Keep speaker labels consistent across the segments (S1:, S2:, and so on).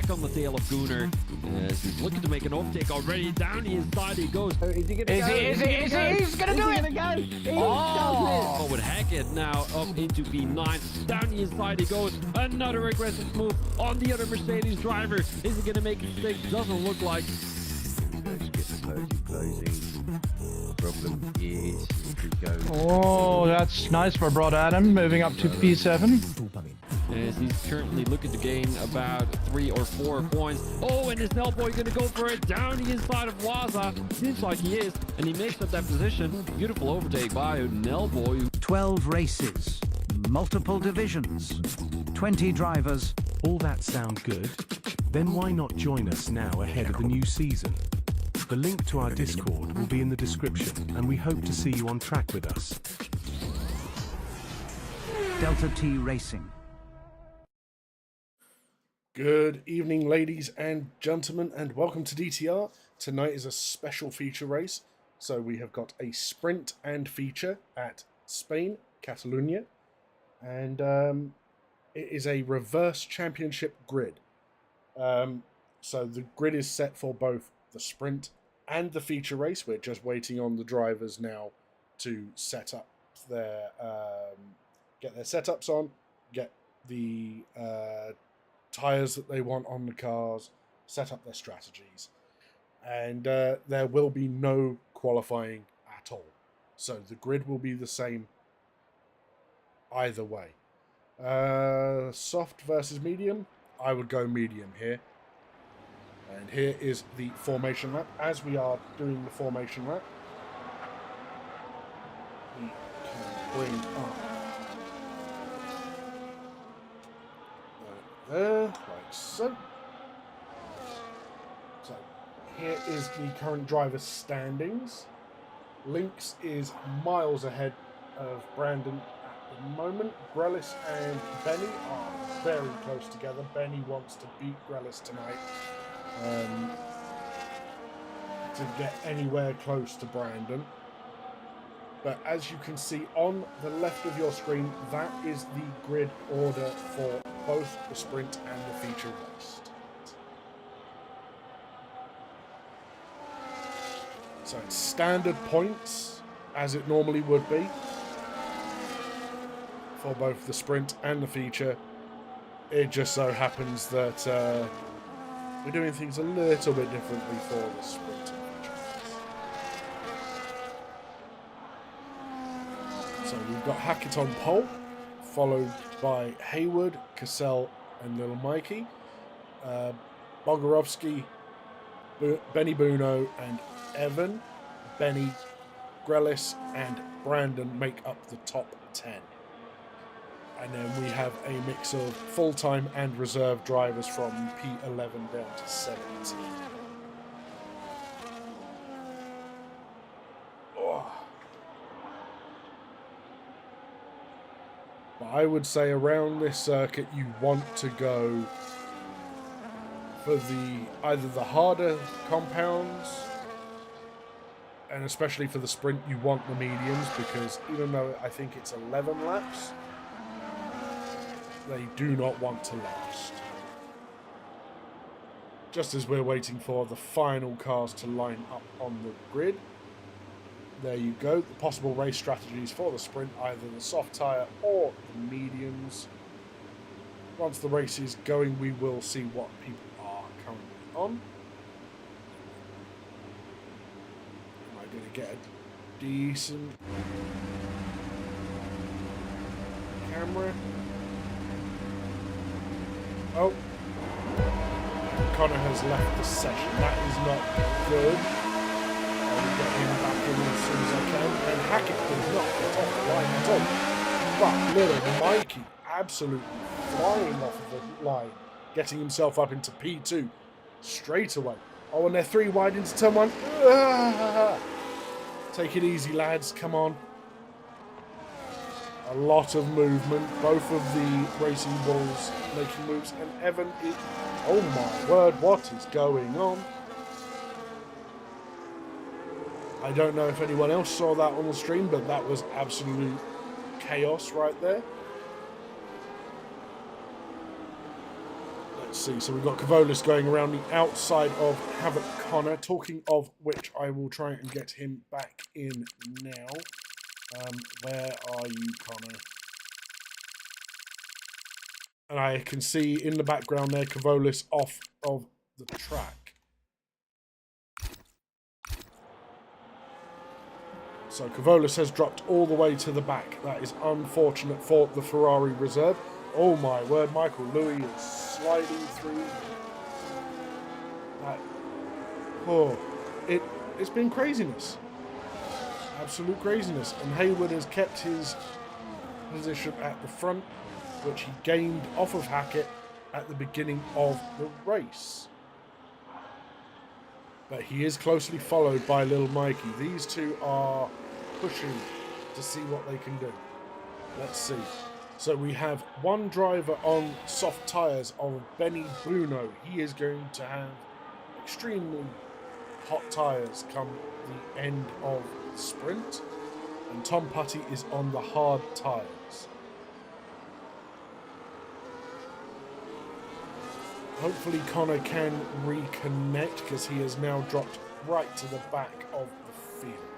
S1: back on the tail of Gunnar. He's looking to make an overtake already. Down the inside he goes.
S2: Is he gonna go?
S3: He's gonna do it!
S1: Oh, with Hackett now up into P9. Down the inside he goes. Another aggressive move on the other Mercedes driver. Is he gonna make a mistake? Doesn't look like.
S2: Closing. Problem is, if he goes.
S3: Oh, that's nice for Broad Adam, moving up to P7.
S1: As he's currently looking to gain about 3 or 4 points. Oh, and is Nelboy going to go for it down the inside of Waza? Seems like he is, and he makes up that position. Beautiful overtake by Nelboy.
S4: 12 races, multiple divisions, 20 drivers.
S5: All that sound good? Then why not join us now ahead of the new season? The link to our Discord will be in the description, and we hope to see you on track with us.
S4: Delta T Racing.
S6: Good evening, ladies and gentlemen, and welcome to DTR. Tonight is a special feature race. So we have got a sprint and feature at Spain, Catalonia. And it is a reverse championship grid. So the grid is set for both the sprint and the feature race. We're just waiting on the drivers now to set up their get their setups on, get the tires that they want on the cars, set up their strategies, and there will be no qualifying at all. So the grid will be the same either way. Soft versus medium. I would go medium here. And here is the formation lap. As we are doing the formation lap, we can bring up there, like so. So here is the current driver's standings. Lynx is miles ahead of Brandon at the moment. Grelis and Benny are very close together. Benny wants to beat Grelis tonight. To get anywhere close to Brandon. But as you can see on the left of your screen, that is the grid order for both the sprint and the feature race. So it's standard points, as it normally would be, for both the sprint and the feature. It just so happens that we're doing things a little bit differently for the sprint and feature race. So we've got Hackett on pole, followed by Hayward, Cassell and Little Mikey. Bogorovsky, Benny Buno and Evan. Benny, Grelis and Brandon make up the top 10. And then we have a mix of full-time and reserve drivers from P11 down to 17. Oh. But I would say around this circuit you want to go for either the harder compounds, and especially for the sprint you want the mediums, because even though I think it's 11 laps, they do not want to last. Just as we're waiting for the final cars to line up on the grid. There you go. The possible race strategies for the sprint, either the soft tyre or the mediums. Once the race is going, we will see what people are currently on. Am I going to get a decent camera? Oh, Connor has left the session. That is not good. I will get him back in as soon as I can. And Hackett does not get off the line at all. But little Mikey absolutely flying off of the line, getting himself up into P2 straight away. Oh, and they're 3 wide into turn 1. Take it easy, lads. Come on. A lot of movement. Both of the racing bulls making moves. And Evan is... Oh my word, what is going on? I don't know if anyone else saw that on the stream, but that was absolute chaos right there. Let's see. So we've got Cavolis going around the outside of Havoc Connor. Talking of which, I will try and get him back in now. Where are you, Connor? And I can see in the background there Cavolis off of the track. So Cavolis has dropped all the way to the back. That is unfortunate for the Ferrari reserve. Oh my word, Michael Louis is sliding through. That, it's been craziness. Absolute craziness. And Hayward has kept his position at the front, which he gained off of Hackett at the beginning of the race. But he is closely followed by Little Mikey. These two are pushing to see what they can do. Let's see. So we have one driver on soft tyres of Benny Bruno. He is going to have extremely hot tyres come the end of the sprint. And Tom Putty is on the hard tyres. Hopefully Connor can reconnect because he has now dropped right to the back of the field.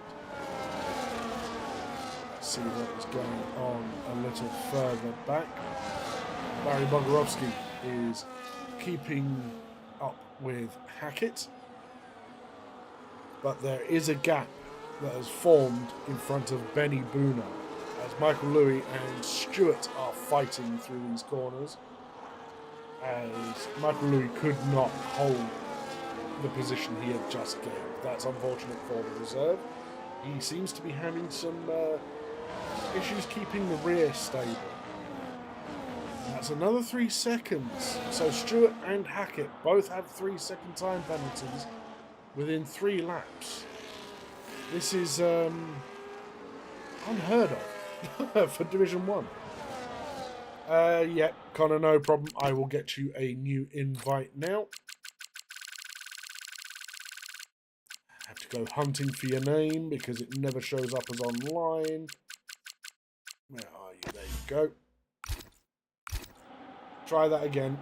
S6: Let's see what is going on a little further back. Barry Bogorovsky is keeping up with Hackett. But there is a gap that has formed in front of Benny Bruno as Michael Louis and Stewart are fighting through these corners. As Michael Louis could not hold the position he had just gained. That's unfortunate for the reserve. He seems to be having some issues keeping the rear stable. That's another 3 seconds. So Stewart and Hackett both have 3-second time penalties within 3 laps. This is unheard of for Division 1. Yeah, Connor, no problem. I will get you a new invite now. I have to go hunting for your name because it never shows up as online. Where are you? There you go. Try that again.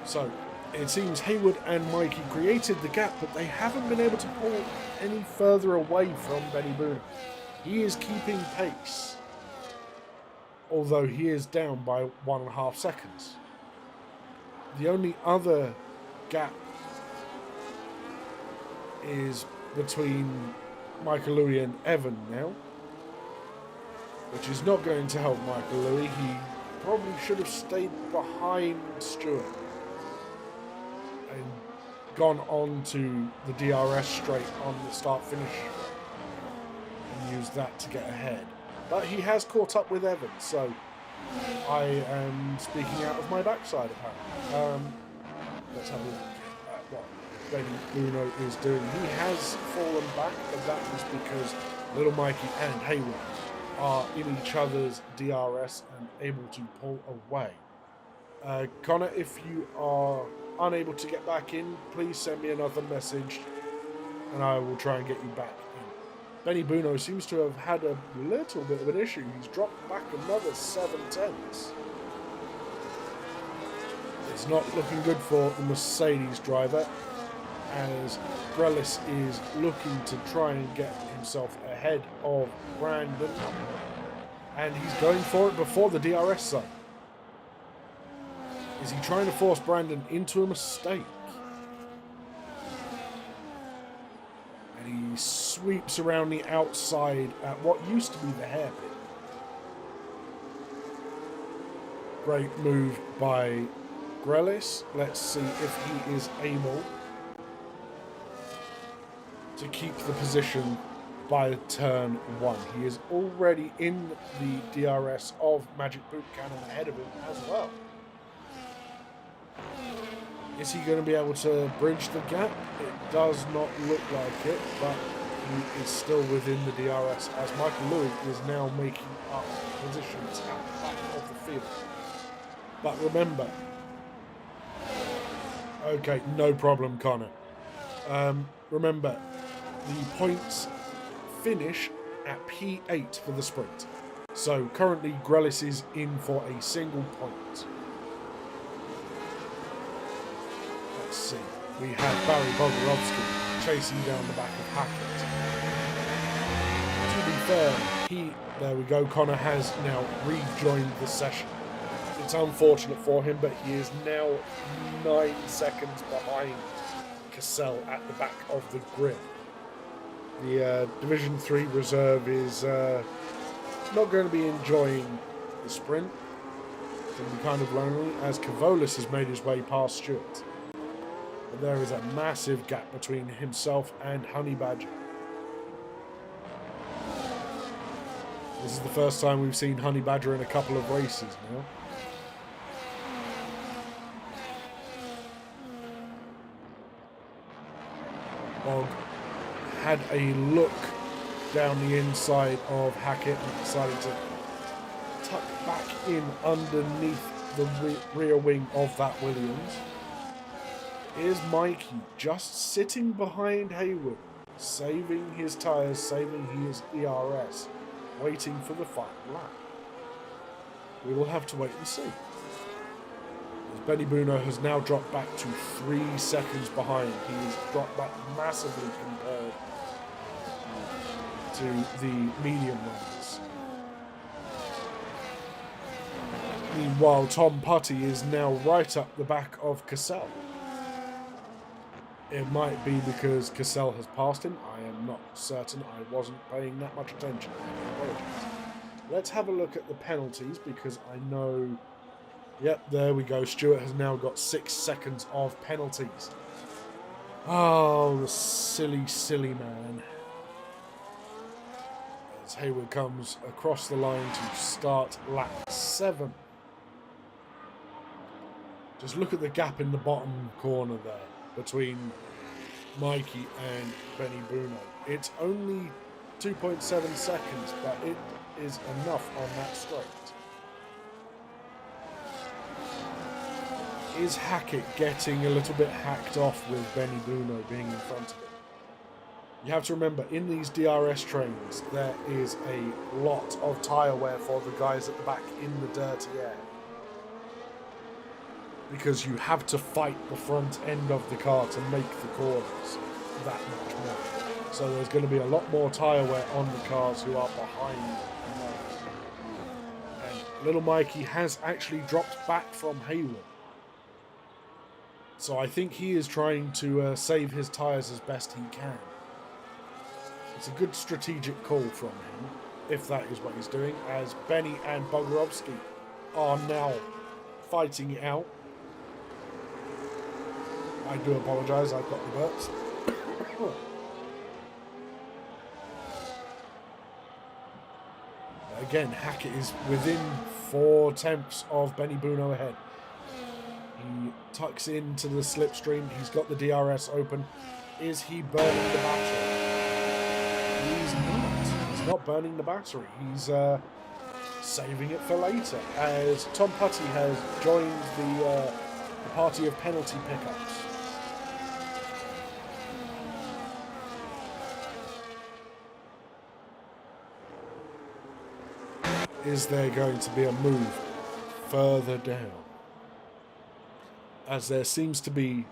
S6: So, it seems Hayward and Mikey created the gap, but they haven't been able to pull any further away from Benny Bruno. He is keeping pace, although he is down by 1.5 seconds. The only other gap is between Michael Louis and Evan now, which is not going to help Michael Louis. He probably should have stayed behind Stewart and gone on to the DRS straight on the start-finish and used that to get ahead. But he has caught up with Evan, so I am speaking out of my backside apparently. Let's have a look at what Benny Bruno is doing. He has fallen back, but that is because Little Mikey and Hayward are in each other's DRS and able to pull away. Connor, if you are unable to get back in, please send me another message and I will try and get you back in. Benny Bruno seems to have had a little bit of an issue. He's dropped back another 7/10. It's not looking good for the Mercedes driver as Brelis is looking to try and get himself ahead of Brandon, and he's going for it before the DRS zone. Is he trying to force Brandon into a mistake? And he sweeps around the outside at what used to be the hairpin. Great move by Grelis. Let's see if he is able to keep the position by turn 1. He is already in the DRS of Magic Boot Cannon ahead of him as well. Is he going to be able to bridge the gap? It does not look like it, but he is still within the DRS as Michael Louis is now making up positions at the back of the field. But remember, okay, no problem, Connor. Remember, the points finish at P8 for the sprint. So currently Grelis is in for a single point. Let's see. We have Barry Bogorovsky chasing down the back of Hackett. To be fair, there we go, Connor has now rejoined the session. It's unfortunate for him, but he is now 9 seconds behind Cassell at the back of the grid. The Division 3 reserve is not going to be enjoying the sprint. It's going to be kind of lonely as Kavolis has made his way past Stewart. But there is a massive gap between himself and Honey Badger. This is the first time we've seen Honey Badger in a couple of races now. Bog had a look down the inside of Hackett and decided to tuck back in underneath the rear wing of that Williams. Here's Mikey just sitting behind Haywood, saving his tyres, saving his ERS, waiting for the final lap. We will have to wait and see. As Benny Bruno has now dropped back to 3 seconds behind. He has dropped back massively compared to the medium runners. Meanwhile, Tom Putty is now right up the back of Cassell. It might be because Cassell has passed him. I am not certain. I wasn't paying that much attention. I apologize. Let's have a look at the penalties because I know... Yep, there we go. Stewart has now got 6 seconds of penalties. Oh, the silly, silly man. As Hayward comes across the line to start lap 7. Just look at the gap in the bottom corner there between Mikey and Benny Bruno. It's only 2.7 seconds, but it is enough on that straight. Is Hackett getting a little bit hacked off with Benny Bruno being in front of him? You have to remember, in these DRS trains, there is a lot of tyre wear for the guys at the back in the dirty air. Because you have to fight the front end of the car to make the corners that much more. So there's going to be a lot more tyre wear on the cars who are behind. And little Mikey has actually dropped back from Hayward. So I think he is trying to save his tyres as best he can. It's a good strategic call from him, if that is what he's doing, as Benny and Bogorovsky are now fighting it out. I do apologise, I've got the burps. Again, Hackett is within 4 tenths of Benny Bruno ahead. He tucks into the slipstream. He's got the DRS open. Is he burning the battery? He's not. He's not burning the battery. He's saving it for later. As Tom Putty has joined the party of penalty pickups. Is there going to be a move further down? As there seems to be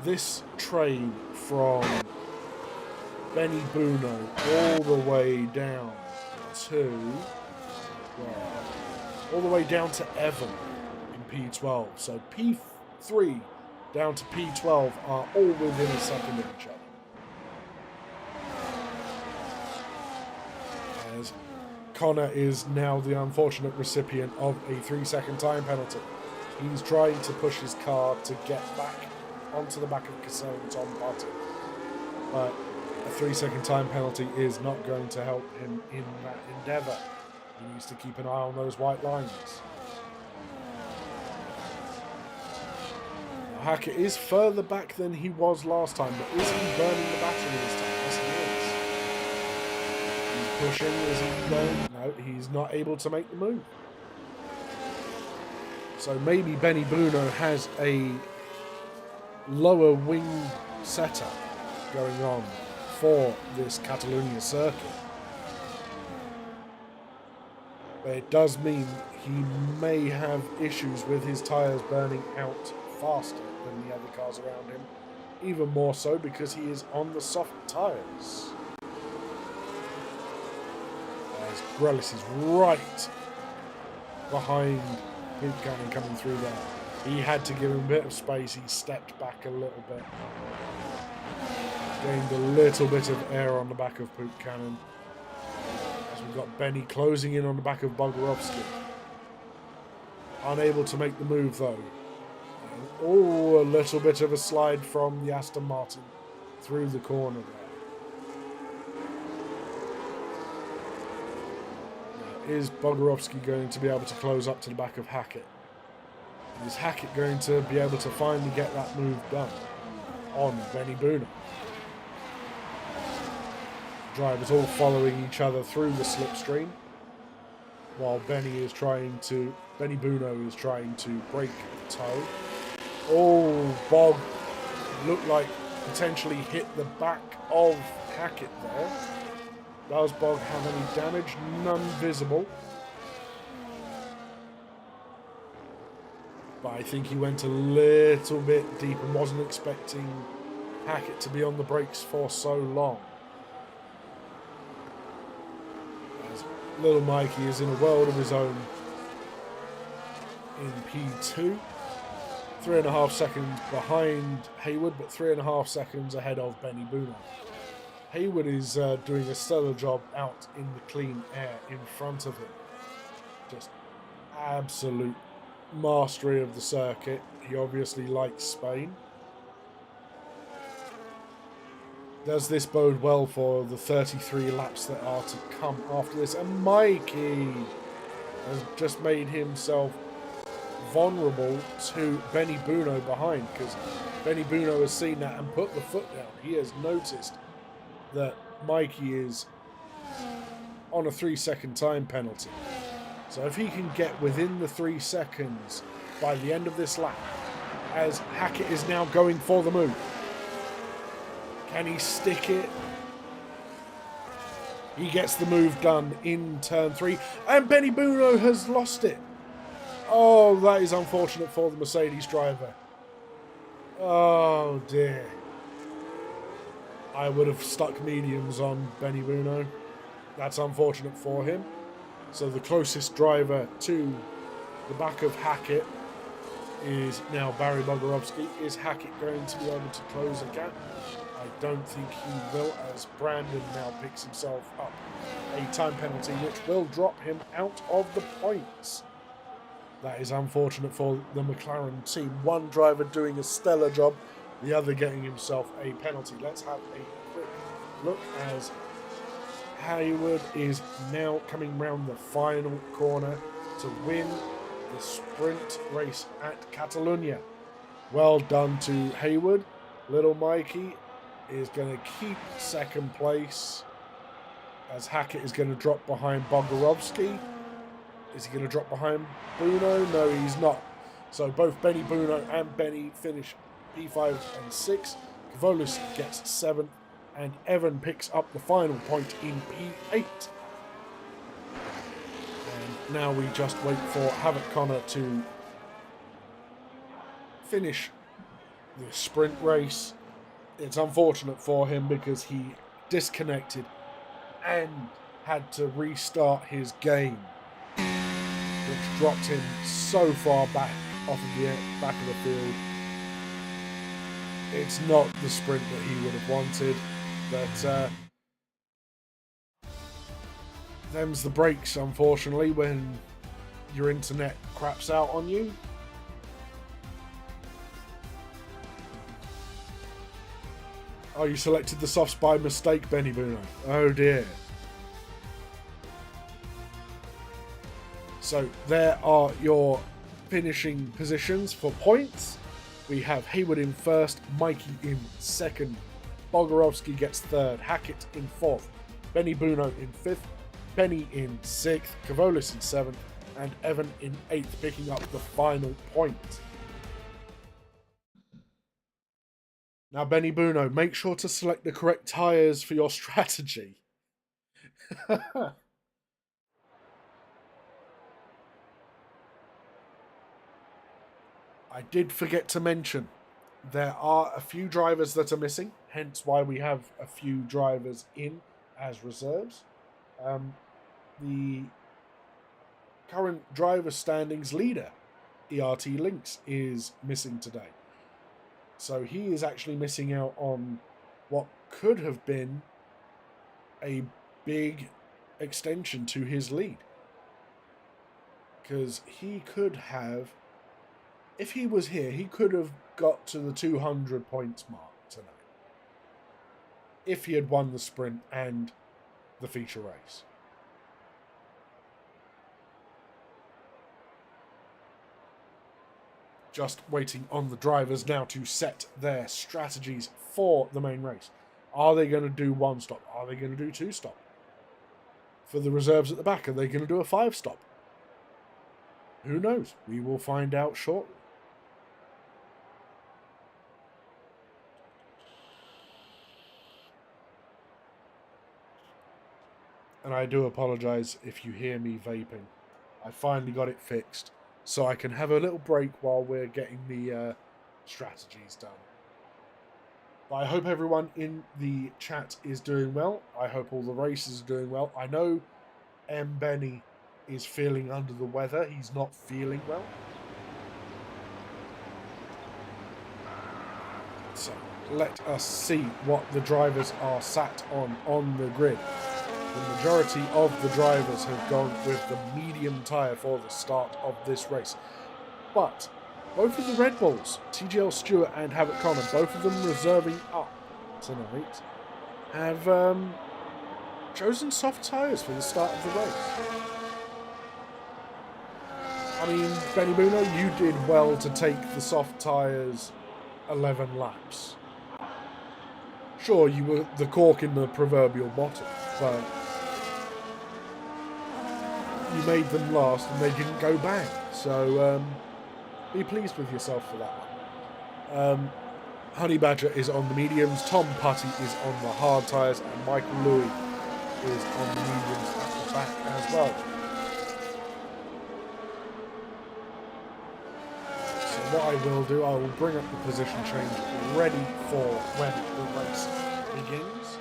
S6: this train from Benny Bruno all the way down to all the way down to Evan in P12. So P3 down to P12 are all within a second of each other. As Connor is now the unfortunate recipient of a 3-second time penalty. He's trying to push his car to get back onto the back of Cassell and Tom Putty. But a 3-second time penalty is not going to help him in that endeavour. He needs to keep an eye on those white lines. Now, Hackett is further back than he was last time, but is he burning the battery this time? Yes, he is. He's pushing, is he going? No, he's not able to make the move. So maybe Benny Bruno has a lower wing setup going on for this Catalunya circuit. But it does mean he may have issues with his tyres burning out faster than the other cars around him. Even more so because he is on the soft tyres. As Grelis is right behind Buchanan coming through there. He had to give him a bit of space. He stepped back a little bit. Gained a little bit of air on the back of Buchanan. As we've got Benny closing in on the back of Bogorovsky. Unable to make the move though. Oh, a little bit of a slide from the Aston Martin through the corner there. Now, is Bogorovsky going to be able to close up to the back of Hackett? Is Hackett going to be able to finally get that move done on Benny Bruno? Drivers all following each other through the slipstream, while Benny Bruno is trying to break the toe. Oh, Bog looked like potentially hit the back of Hackett there. Does Bog have any damage? None visible. But I think he went a little bit deep and wasn't expecting Hackett to be on the brakes for so long. As little Mikey is in a world of his own in P2. 3.5 seconds behind Hayward, but 3.5 seconds ahead of Benny Bruno. Hayward is doing a stellar job out in the clean air in front of him. Just absolute mastery of the circuit. He obviously likes Spain. Does this bode well for the 33 laps that are to come after this? And Mikey has just made himself vulnerable to Benny Bruno behind, because Benny Bruno has seen that and put the foot down. He has noticed that Mikey is on a 3-second time penalty. So if he can get within the 3 seconds by the end of this lap, as Hackett is now going for the move, can he stick it? He gets the move done in turn 3, and Benny Bruno has lost it. Oh, that is unfortunate for the Mercedes driver. Oh dear. I would have stuck mediums on Benny Bruno. That's unfortunate for him. So the closest driver to the back of Hackett is now Barry Bogorovsky. Is Hackett going to be able to close a gap? I don't think he will, as Brandon now picks himself up a time penalty which will drop him out of the points. That is unfortunate for the McLaren team. One driver doing a stellar job, the other getting himself a penalty. Let's have a quick look as Hayward is now coming round the final corner to win the sprint race at Catalonia. Well done to Hayward. Little Mikey is going to keep second place as Hackett is going to drop behind Bogorovsky. Is he going to drop behind Bruno? No, he's not. So both Benny Bruno and Benny finish P5 and 6. Kavolis gets 7th, and Evan picks up the final point in P8. And now we just wait for Havoc Connor to finish the sprint race. It's unfortunate for him because he disconnected and had to restart his game, which dropped him so far back off of the back of the field. It's not the sprint that he would have wanted, but them's the breaks, unfortunately, when your internet craps out on you. Oh, you selected the softs by mistake, Benny Bruno. Oh dear. So there are your finishing positions for points. We have Hayward in first, Mikey in second, Bogorovsky gets third, Hackett in fourth, Benny Bruno in fifth, Benny in sixth, Kavolis in seventh, and Evan in eighth, picking up the final point. Now, Benny Bruno, make sure to select the correct tyres for your strategy. I did forget to mention there are a few drivers that are missing, hence why we have a few drivers in as reserves. The current driver standings leader, ERT Lynx, is missing today. So he is actually missing out on what could have been a big extension to his lead. Because he could have, if he was here, he could have got to the 200 points mark tonight. If he had won the sprint and the feature race. Just waiting on the drivers now to set their strategies for the main race. Are they going to do 1 stop? Are they going to do 2 stop? For the reserves at the back, are they going to do a 5 stop? Who knows? We will find out shortly. And I do apologise if you hear me vaping. I finally got it fixed, so I can have a little break while we're getting the strategies done. But I hope everyone in the chat is doing well. I hope all the races are doing well. I know M. Benny is feeling under the weather. He's not feeling well. So let us see what the drivers are sat on the grid. The majority of the drivers have gone with the medium tyre for the start of this race. But both of the Red Bulls, TGL Stewart and Havoc Connor, both of them reserving up tonight, have chosen soft tyres for the start of the race. I mean, Benny Muno, you did well to take the soft tyres 11 laps. Sure, you were the cork in the proverbial bottle, but you made them last and they didn't go bang. So be pleased with yourself for that one. Honey Badger is on the mediums, Tom Putty is on the hard tyres, and Michael Louis is on the mediums at the back as well. So what I will do, I will bring up the position change ready for when the race begins.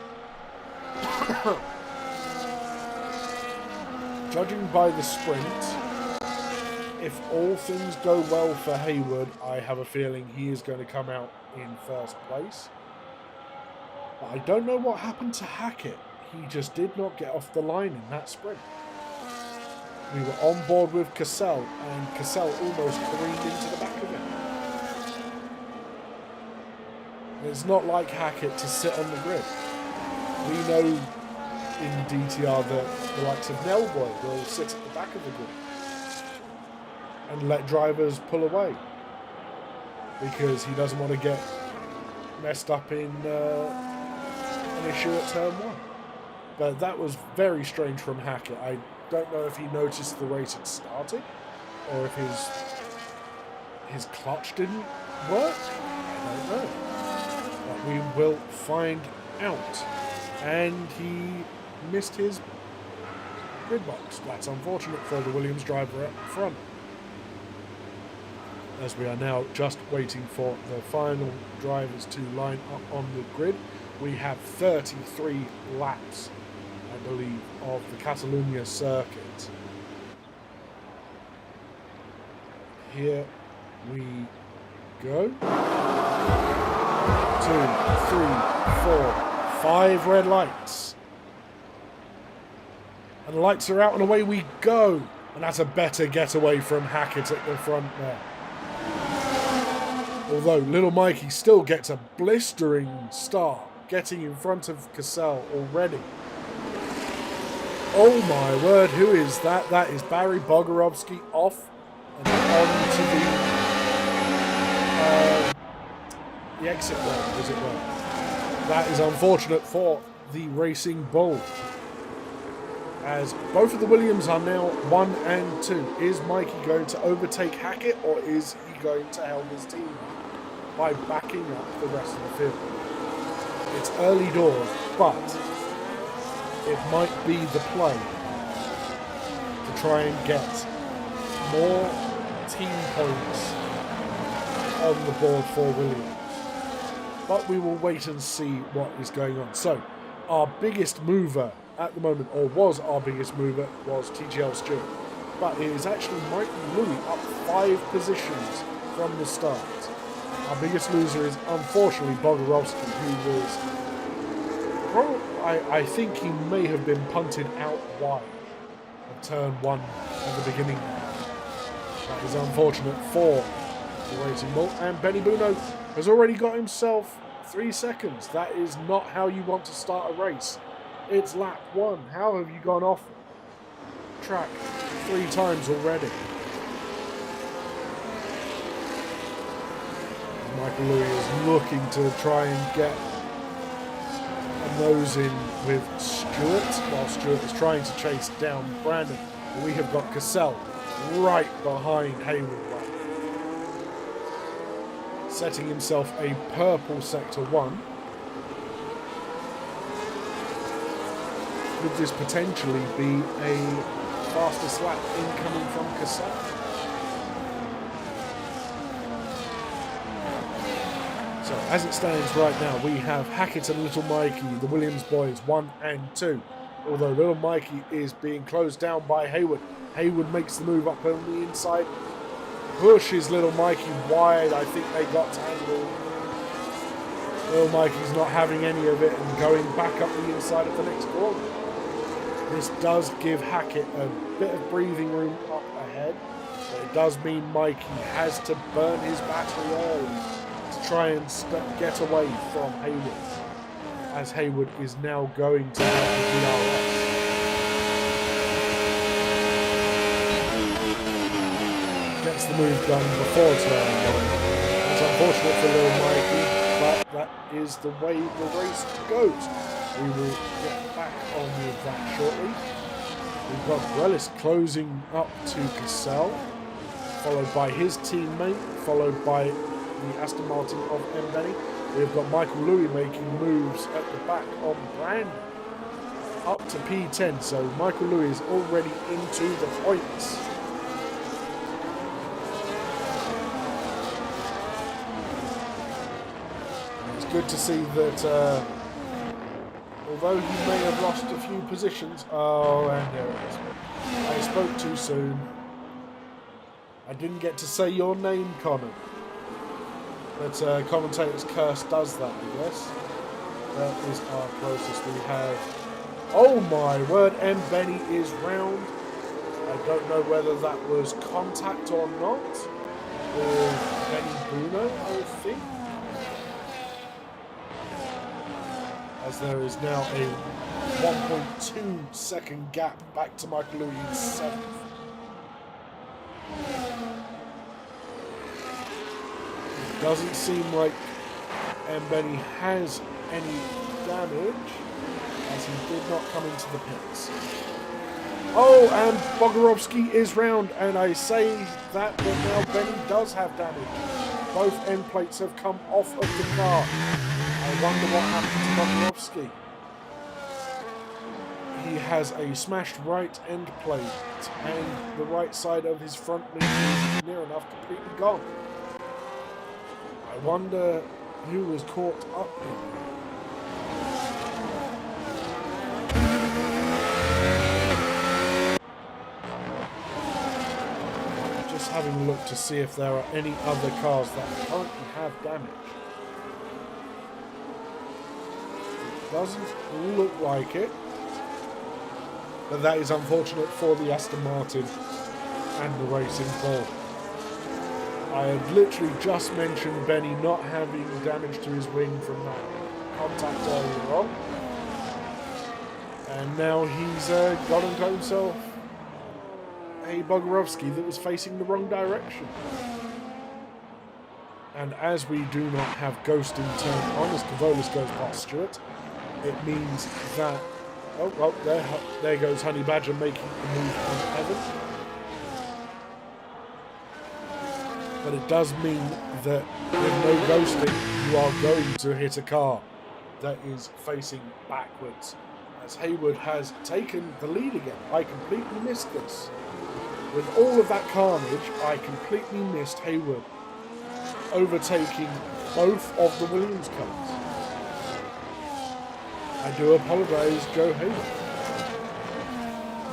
S6: Judging by the sprint, if all things go well for Hayward, I have a feeling he is going to come out in first place. But I don't know what happened to Hackett. He just did not get off the line in that sprint. We were on board with Cassell, and Cassell almost careened into the back of him. And it's not like Hackett to sit on the grid. We know in DTR that the likes of Nelboy will sit at the back of the grid and let drivers pull away because he doesn't want to get messed up in an issue at turn 1. But that was very strange from Hackett. I don't know if he noticed the race had started or if his clutch didn't work. I don't know. But we will find out. And he missed his grid box. That's unfortunate for the Williams driver up front. As we are now just waiting for the final drivers to line up on the grid. We have 33 laps, I believe, of the Catalunya circuit. Here we go. 2, 3, 4, 5 red lights. And the lights are out and away we go. And that's a better getaway from Hackett at the front there. Although Little Mikey still gets a blistering start, getting in front of Cassell already. Oh my word, who is that? That is Barry Bogorovsky off and on to the exit lane, as it were. That is unfortunate for the Racing Bull, as both of the Williams are now 1 and 2. Is Mikey going to overtake Hackett, or is he going to help his team by backing up the rest of the field? It's early doors, but it might be the play to try and get more team points on the board for Williams. But we will wait and see what is going on. So, our biggest mover at the moment, or was our biggest mover, was TGL Stewart. But it is actually Mike Louis up 5 positions from the start. Our biggest loser is unfortunately Bogorovsky, who was probably, I think he may have been punted out wide of turn 1 at the beginning. That is unfortunate for the Racing Bull. And Benny Buno has already got himself 3 seconds. That is not how you want to start a race. It's lap 1. How have you gone off track 3 times already? Michael Louis is looking to try and get a nose in with Stewart, while Stewart is trying to chase down Brandon. We have got Cassell right behind Hayward, setting himself a purple sector 1. Could this potentially be a fastest lap incoming from Cassell? So as it stands right now, we have Hackett and Little Mikey, the Williams boys, 1 and 2. Although Little Mikey is being closed down by Hayward. Hayward makes the move up on the inside, pushes Little Mikey wide. I think they got tangled. Little Mikey's not having any of it and going back up the inside of the next corner. This does give Hackett a bit of breathing room up ahead, but it does mean Mikey has to burn his battery early to try and get away from Hayward, as Hayward is now going to have the DRS. Gets the move done before turn 1. It's unfortunate for Little Mikey, but that is the way the race goes. We will get back on with that shortly. We've got Grelis closing up to Cassell, followed by his teammate, followed by the Aston Martin of M. Benny. We've got Michael Louis making moves at the back on Brandon, up to P10. So Michael Louis is already into the points. It's good to see that although he may have lost a few positions. Oh, and there it is. I spoke too soon. I didn't get to say your name, Connor. But commentator's curse does that, I guess. That is our closest we have. Oh my word, M. Benny is round. I don't know whether that was contact or not. Or Benny Bruno, I think. As there is now a 1.2 second gap back to Michael Louis in 7th. It doesn't seem like Benny has any damage, as he did not come into the pits. Oh, and Bogorovsky is round, and I say that, but now Benny does have damage. Both end plates have come off of the car. I wonder what happened to Bogorovsky. He has a smashed right end plate, and the right side of his front wing is near enough completely gone. I wonder who was caught up in that. Just having a look to see if there are any other cars that currently have damage. Doesn't look like it, but that is unfortunate for the Aston Martin and the Racing Bull. I had literally just mentioned Benny not having damage to his wing from that contact earlier on, and now he's got into himself a Bogorovsky that was facing the wrong direction. And as we do not have Ghost in turn on, as Cavolis goes past Stewart, it means that, oh, well, there goes Honey Badger making a move on Evan. But it does mean that with no ghosting, you are going to hit a car that is facing backwards, as Hayward has taken the lead again. I completely missed this. With all of that carnage, I completely missed Hayward overtaking both of the Williams cars. I do apologise, Joe Hayden.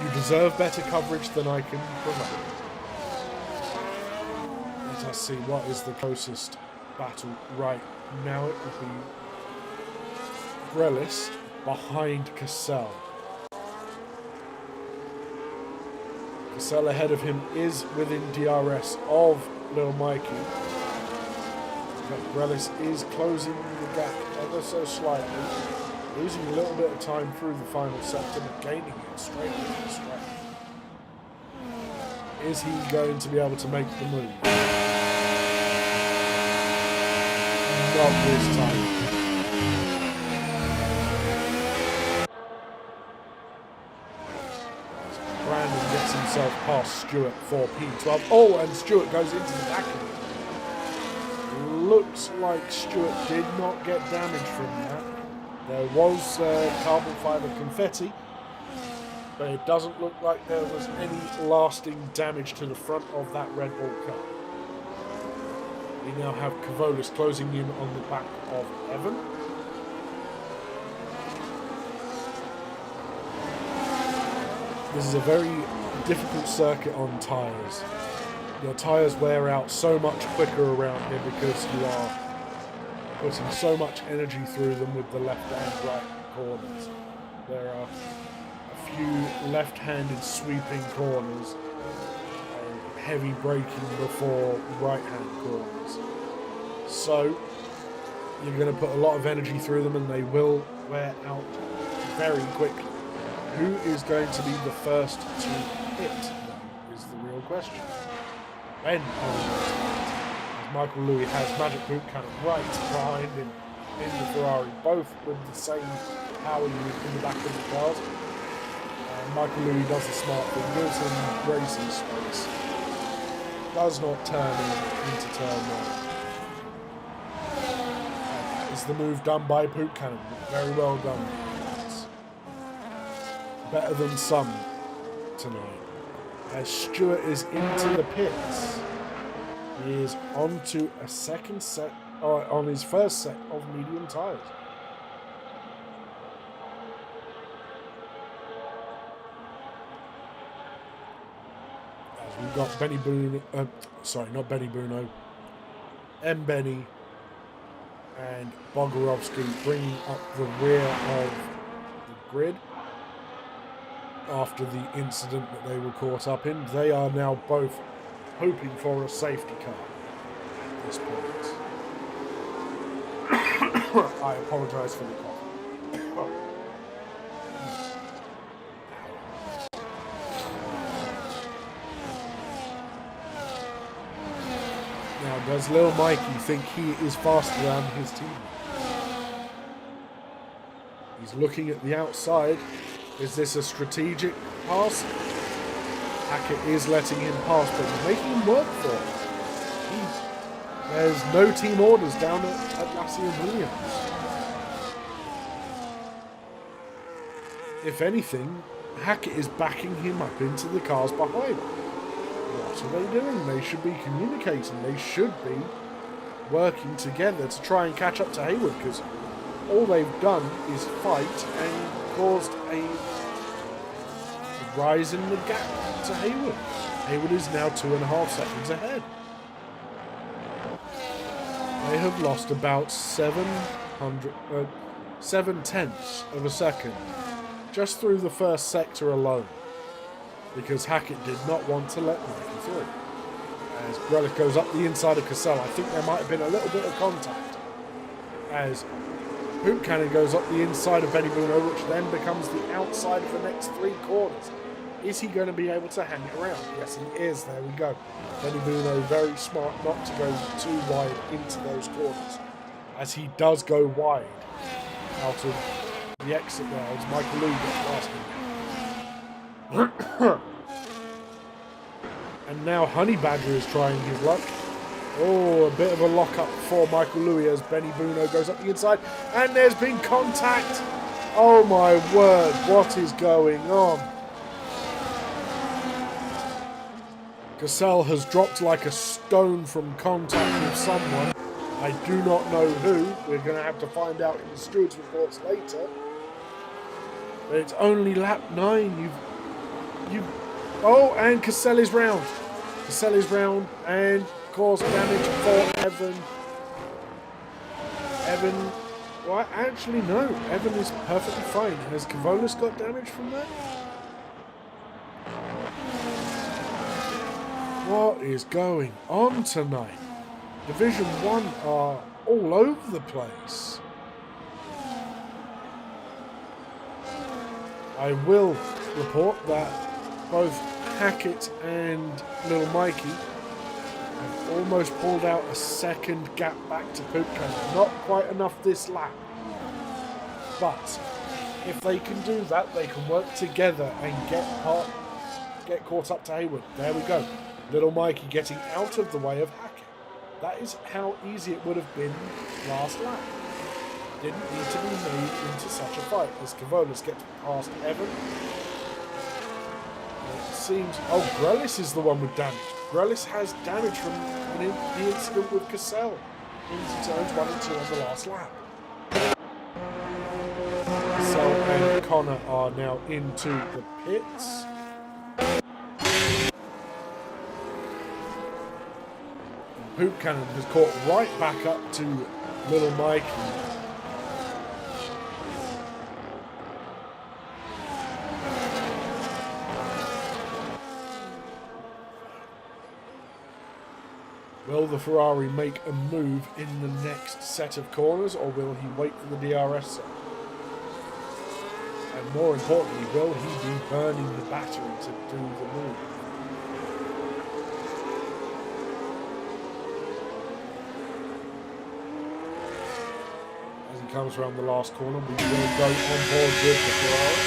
S6: You deserve better coverage than I can provide. Let us see what is the closest battle right now. It would be Grelis behind Cassell. Cassell ahead of him is within DRS of Lil Mikey. But Grelis is closing the gap ever so slightly, losing a little bit of time through the final sector, but gaining it straight into the straight. Is he going to be able to make the move? Not this time. Brandon gets himself past Stewart for P12. Oh, and Stewart goes into the back of it. Looks like Stewart did not get damage from that. There was carbon fibre confetti, but it doesn't look like there was any lasting damage to the front of that Red Bull car. We now have Cavolis closing in on the back of Evan. This is a very difficult circuit on tyres. Your tyres wear out so much quicker around here because you are putting so much energy through them with the left and right corners. There are a few left-handed sweeping corners and heavy braking before right-hand corners. So you're going to put a lot of energy through them and they will wear out very quickly. Who is going to be the first to hit them is the real question. When are we going to hit? As Michael Louis has Magic Boot Cannon right behind him in the Ferrari, both with the same power unit in the back of the cars. And Michael Louis does the smart thing, gives him racing space, does not turn into turn one. That is the move done by Boot Cannon. Very well done. Better than some tonight. As Stewart is into the pits, he is onto a second set, or on his first set of medium tyres. As we've got Benny Bruno, not Benny Bruno, Benny and Bogorovsky bringing up the rear of the grid. After the incident that they were caught up in, they are now both hoping for a safety car at this point. I apologise for the cough. Now, does Lil Mikey think he is faster than his team? He's looking at the outside. Is this a strategic pass? Hackett is letting him pass, but he's making him work for it. There's no team orders down at Lassie and Williams. If anything, Hackett is backing him up into the cars behind. What are they doing? They should be communicating. They should be working together to try and catch up to Hayward, because all they've done is fight and caused a rise in the gap to Hayward. Hayward is now 2.5 seconds ahead. They have lost about 7/10 of a second just through the first sector alone, because Hackett did not want to let Mikey through. As Grelich goes up the inside of Cassell, I think there might have been a little bit of contact. As Boot Cannon goes up the inside of Benny Bruno, which then becomes the outside of the next 3 corners. Is he going to be able to hang it around? Yes, he is. There we go. Benny Bruno very smart not to go too wide into those corners, as he does go wide out of the exit there as Michael Louis gets past him. And now Honey Badger is trying his luck. Oh, a bit of a lock-up for Michael Louis as Benny Bruno goes up the inside. And there's been contact. Oh my word, what is going on? Cassell has dropped like a stone from contact with someone. I do not know who. We're going to have to find out in the stewards' reports later. But it's only lap 9. Oh, and Cassell is round. Cassell is round and caused damage for Evan. Evan, well, actually no. Evan is perfectly fine. Has Cavolis got damage from that? What is going on tonight? Division 1 are all over the place. I will report that both Hackett and Little Mikey have almost pulled out a second gap back to Poop Cannon. Not quite enough this lap. But if they can do that, they can work together and get caught up to Hayward. There we go. Little Mikey getting out of the way of Hackett. That is how easy it would have been last lap. Didn't need to be made into such a fight as Cavolis gets past Evan. It seems... Oh, Grellis is the one with damage. Grellis has damage from the incident with Cassell into turns 1 and 2 on the last lap. Cassell and Connor are now into the pits. Poop Cannon has caught right back up to Little Mikey. Will the Ferrari make a move in the next set of corners, or will he wait for the DRS set? And more importantly, will he be burning the battery to do the move? Comes around the last corner, we will go on board with the Ferrari.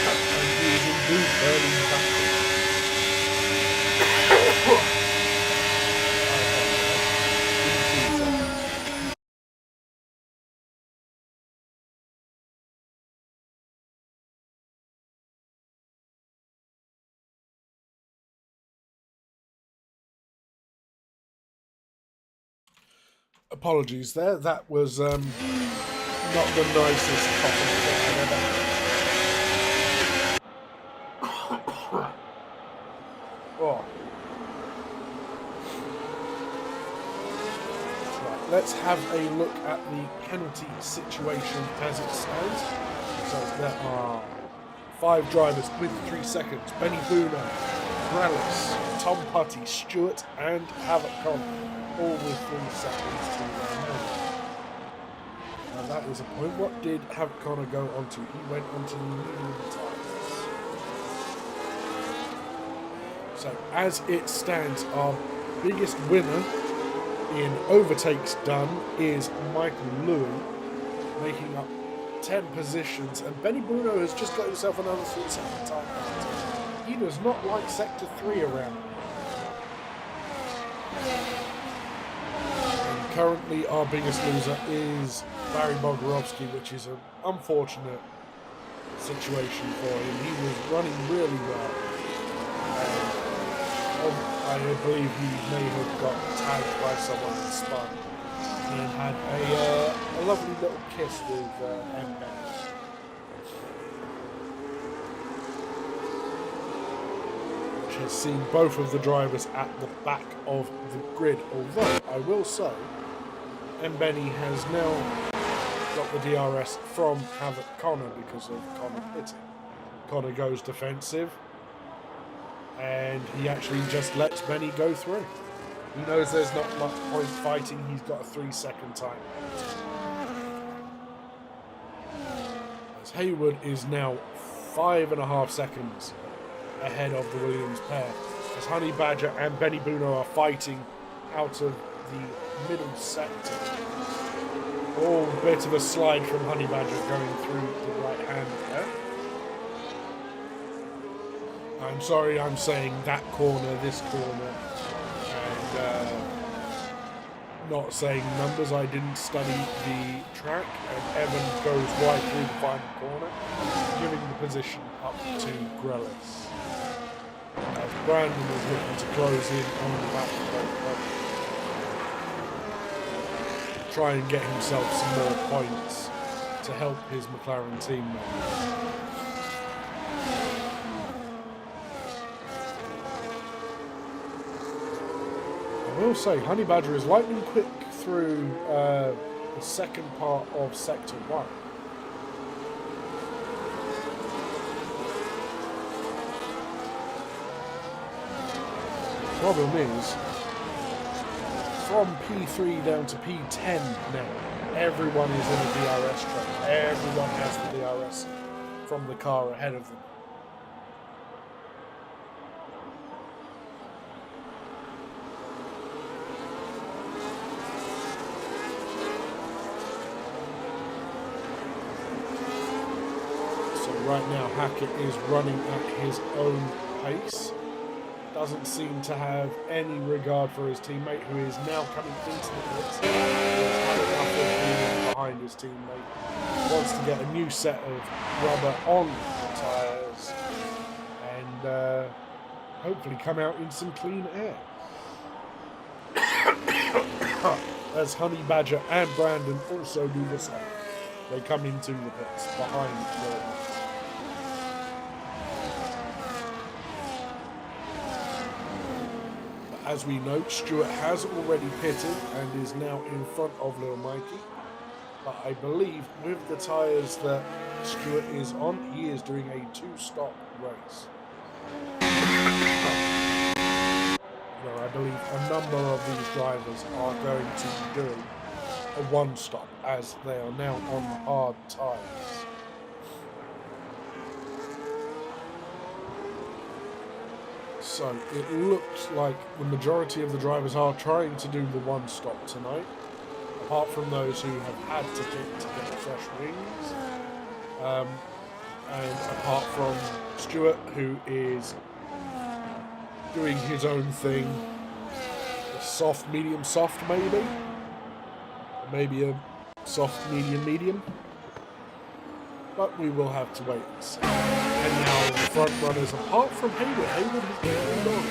S6: And he is indeed burning the battery. Apologies there, that was not the nicest compliment I've ever had. Oh. Right, let's have a look at the penalty situation as it stands. So there are 5 drivers with 3 seconds. Benny Booner, Grellis, Tom Putty, Stewart and Havoc Con. All with 3 seconds to their name. Now that is a point. What did Havoc Connor go onto? He went onto the medium tyres. So as it stands, our biggest winner in overtakes done is Michael Louis, making up 10 positions. And Benny Bruno has just got himself another 3-second time penalty. He does not like Sector 3 around here. Currently, our biggest loser is Barry Bogorovsky, which is an unfortunate situation for him. He was running really well. I believe he may have got tagged by someone and spun. And had a lovely little kiss with M-Ben. Which has seen both of the drivers at the back of the grid. Although, I will say, and Benny has now got the DRS from Havoc Connor because of Connor pitting. Connor goes defensive and he actually just lets Benny go through. He knows there's not much point fighting, he's got a 3-second time. As Hayward is now 5.5 seconds ahead of the Williams pair. As Honey Badger and Benny Bruno are fighting out of the middle sector. Oh, a bit of a slide from Honey Badger going through the right hand there. I'm sorry I'm saying that corner, this corner, and not saying numbers. I didn't study the track, and Evan goes right through the final corner, giving the position up to Grellis. As Brandon is looking to close in on the back of both. Try and get himself some more points to help his McLaren teammate. I will say, Honey Badger is lightning quick through the second part of Sector 1. Problem is, from P3 down to P10 now, everyone is in a DRS train. Everyone has the DRS from the car ahead of them. Right now, Hackett is running at his own pace. Doesn't seem to have any regard for his teammate, who is now coming into the pits. He's had enough of being behind his teammate. Wants to get a new set of rubber on the tyres and hopefully come out in some clean air. As Honey Badger and Brandon also do the same. They come into the pits behind the As we note, Stewart has already pitted and is now in front of Little Mikey. But I believe with the tyres that Stewart is on, he is doing a two-stop race. Where I believe a number of these drivers are going to be doing a one-stop as they are now on hard tyres. So it looks like the majority of the drivers are trying to do the one stop tonight, apart from those who have had to pit to get fresh wings, and apart from Stewart, who is doing his own thing, a soft, medium, soft maybe a soft, medium, but we will have to wait and see. And now the front runners, apart from Hayward has been on.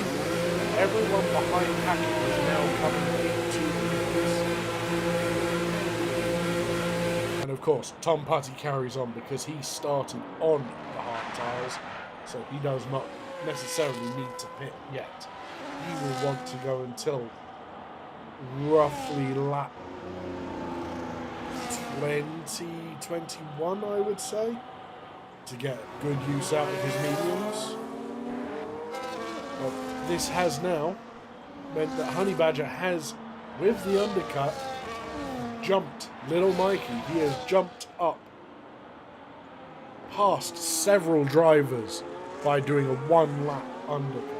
S6: Everyone behind Hackett is now coming into the. And of course, Tom Putty carries on because he started on the hard tyres, so he does not necessarily need to pit yet. He will want to go until roughly lap 2021, I would say, to get good use out of his mediums. But this has now meant that Honey Badger has, with the undercut, jumped Little Mikey. He has jumped up past several drivers by doing a one-lap undercut.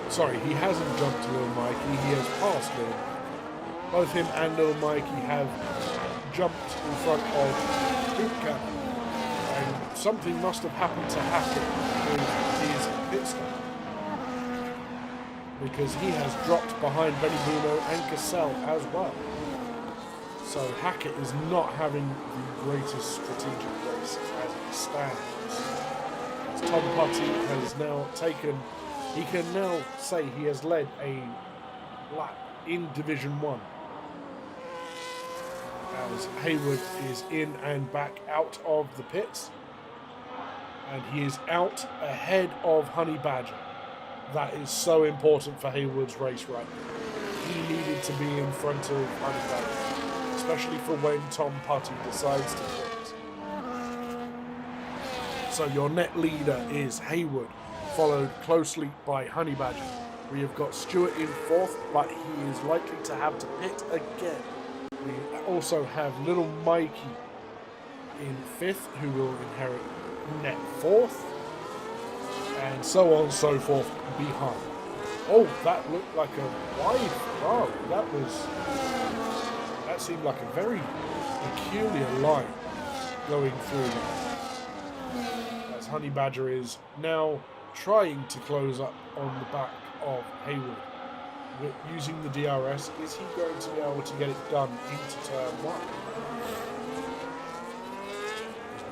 S6: Sorry, he hasn't jumped to Little Mikey, he has passed Little Mikey. Both him and Little Mikey have jumped in front of Hoopcat, and something must have happened to Hackett with his pit stop, because he has dropped behind Benny Bruno and Cassell as well. So Hackett is not having the greatest strategic race as it stands. As Tom Putty has now taken. He can now say he has led a lap in Division 1. As Hayward is in and back out of the pits. And he is out ahead of Honey Badger. That is so important for Hayward's race right now. He needed to be in front of Honey Badger, especially for when Tom Putty decides to pit. So your net leader is Hayward, followed closely by Honey Badger. We have got Stewart in fourth, but he is likely to have to pit again. We also have Little Mikey in fifth, who will inherit net fourth, and so on and so forth behind. Oh, that looked like a wide Ferrari. That seemed like a very peculiar line going through there. As Honey Badger is now trying to close up on the back of Hayward. with using the DRS, is he going to be able to get it done into turn 1?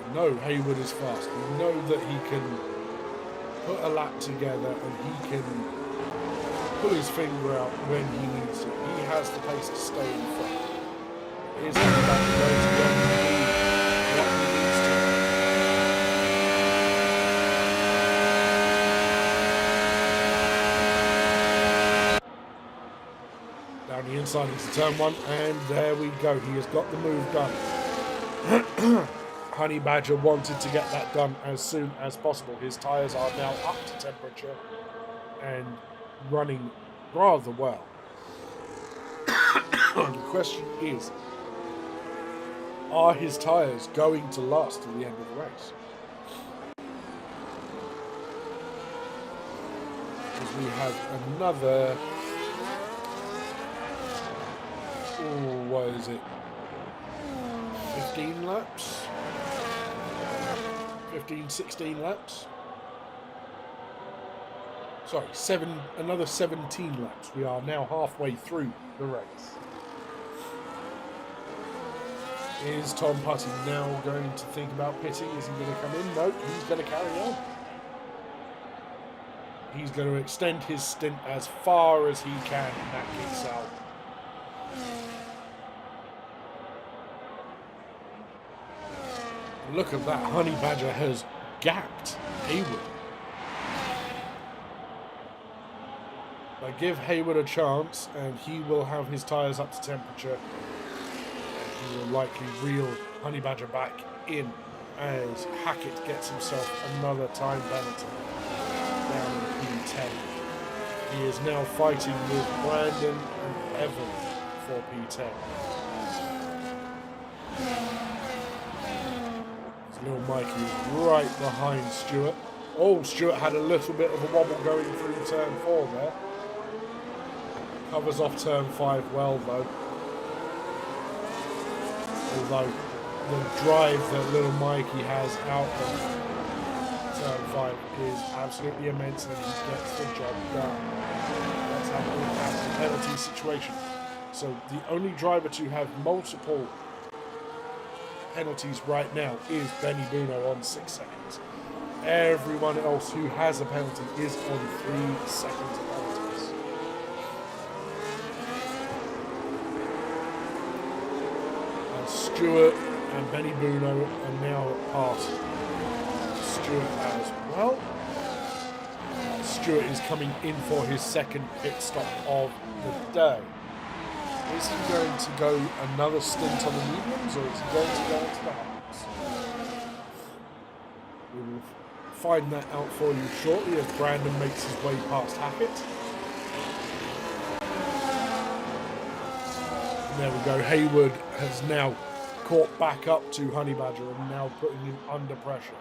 S6: We know Hayward is fast. We know that he can put a lap together and he can pull his finger out when he needs to. He has the pace to stay in front. Is Honey Badger going to be able to do what he needs to? Down the inside into turn 1, and there we go. He has got the move done. Honey Badger wanted to get that done as soon as possible. His tyres are now up to temperature and running rather well. The question is, are his tyres going to last to the end of the race? Because we have another... Oh, what is it? 15 laps? 15, 16 laps? Sorry, another 17 laps. We are now halfway through the race. Is Tom Putty now going to think about pitting? Is he going to come in? No, he's going to carry on. He's going to extend his stint as far as he can in that Kicksal. Look at that, Honey Badger has gapped Hayward. But give Hayward a chance and he will have his tyres up to temperature. And he will likely reel Honey Badger back in as Hackett gets himself another time penalty down in P10. He is now fighting with Brandon and Evan for P10. Little Mikey is right behind Stewart. Oh, Stewart had a little bit of a wobble going through turn 4 there. Covers off turn 5 well though. Although the drive that little Mikey has out of turn 5 is absolutely immense and he gets the job done. Let's have a look at the penalty situation. So the only driver to have multiple penalties right now is Benny Bruno on 6 seconds. Everyone else who has a penalty is on 3 seconds penalties. And Stewart and Benny Bruno are now past Stewart as well. Stewart is coming in for his second pit stop of the day. Is he going to go another stint on the mediums or is he going to go into the hards? We will find that out for you shortly as Brandon makes his way past Hackett. And there we go. Hayward has now caught back up to Honey Badger and now putting him under pressure.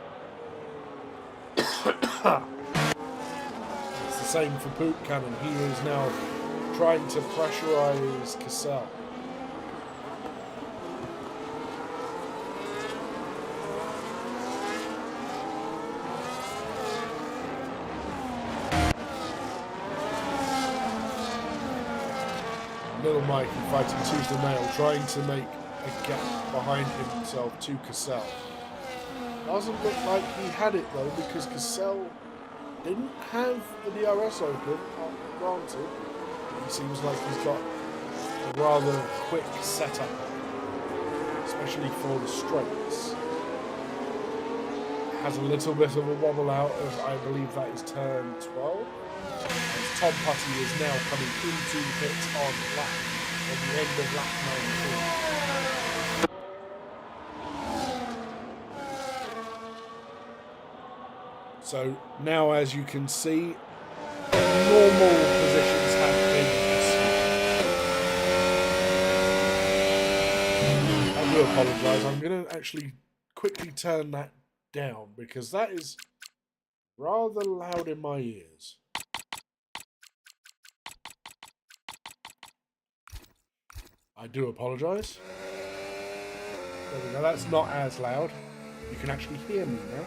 S6: It's the same for Poop Cannon. He is now trying to pressurize Cassell. Little Mikey fighting tooth and nail, trying to make a gap behind himself to Cassell. Doesn't look like he had it though, because Cassell didn't have the DRS open, granted. He seems like he's got a rather quick setup, especially for the straights. Has a little bit of a wobble out of, I believe that is turn 12. As Tom Putty is now coming into the pits on the end of lap 19. So now, as you can see, normal positions have been assumed. I do apologise. I'm going to actually quickly turn that down because that is rather loud in my ears. I do apologise. There we go. That's not as loud. You can actually hear me now.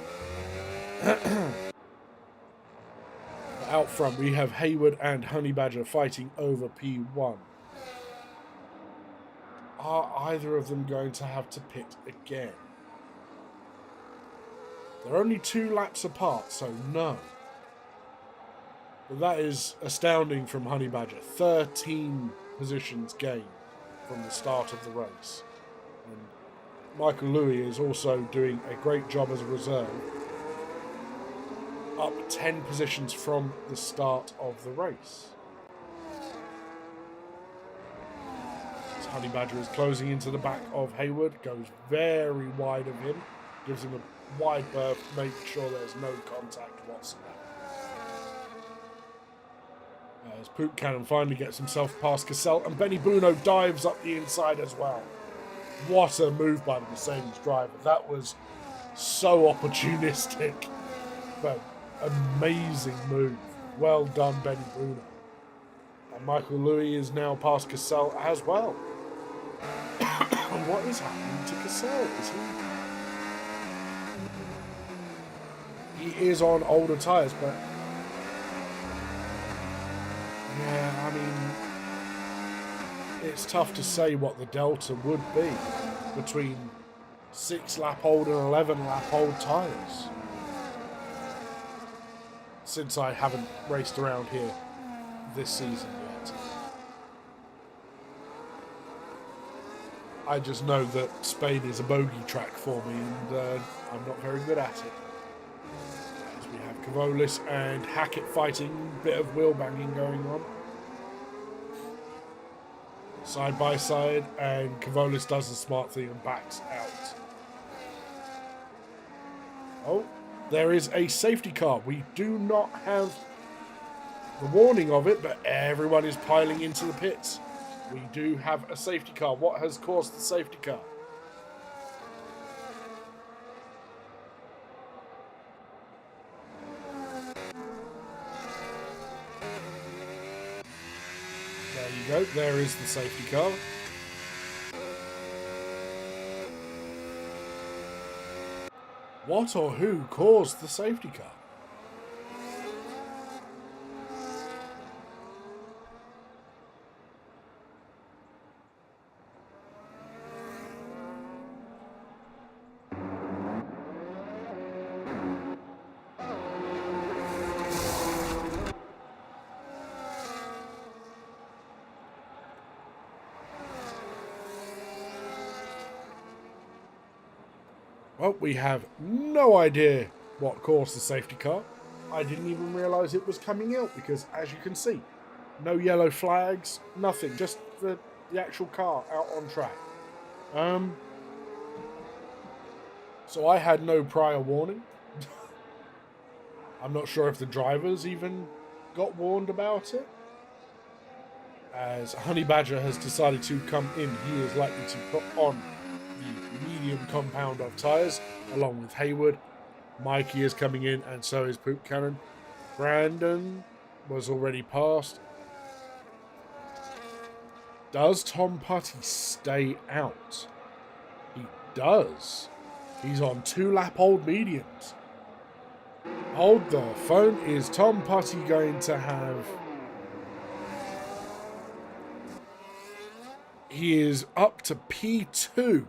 S6: Out front, we have Hayward and Honey Badger fighting over P1. Are either of them going to have to pit again? They're only 2 laps apart, so no. But that is astounding from Honey Badger. 13 positions gained from the start of the race. And Michael Louis is also doing a great job as a reserve. Up 10 positions from the start of the race. As Honey Badger is closing into the back of Hayward, goes very wide of him, gives him a wide berth, making sure there's no contact whatsoever. As Poop Cannon finally gets himself past Cassell, and Benny Bruno dives up the inside as well. What a move by the Mercedes driver. That was so opportunistic, but amazing move. Well done, Benny Bruno. And Michael Louis is now past Cassell as well. And what is happening to Cassell? He is on older tyres, but yeah, I mean, it's tough to say what the delta would be between 6-lap-old and 11-lap-old tyres, since I haven't raced around here this season yet. I just know that Spain is a bogey track for me, and I'm not very good at it. As we have Cavolis and Hackett fighting, bit of wheel banging going on. Side by side, and Cavolis does the smart thing and backs out. Oh, there is a safety car. We do not have the warning of it, but everyone is piling into the pits. We do have a safety car. What has caused the safety car? There you go. There is the safety car. What or who caused the safety car? Well, we have no idea what caused the safety car. I didn't even realise it was coming out because, as you can see, no yellow flags, nothing, just the actual car out on track. So I had no prior warning. I'm not sure if the drivers even got warned about it. As Honey Badger has decided to come in, he is likely to put on the medium compound of tyres, along with Hayward. Mikey is coming in, and so is Poop Cannon. Brandon was already passed. Does Tom Putty stay out? He does. He's on 2-lap-old mediums. Hold the phone. Is Tom Putty going to have... He is up to P2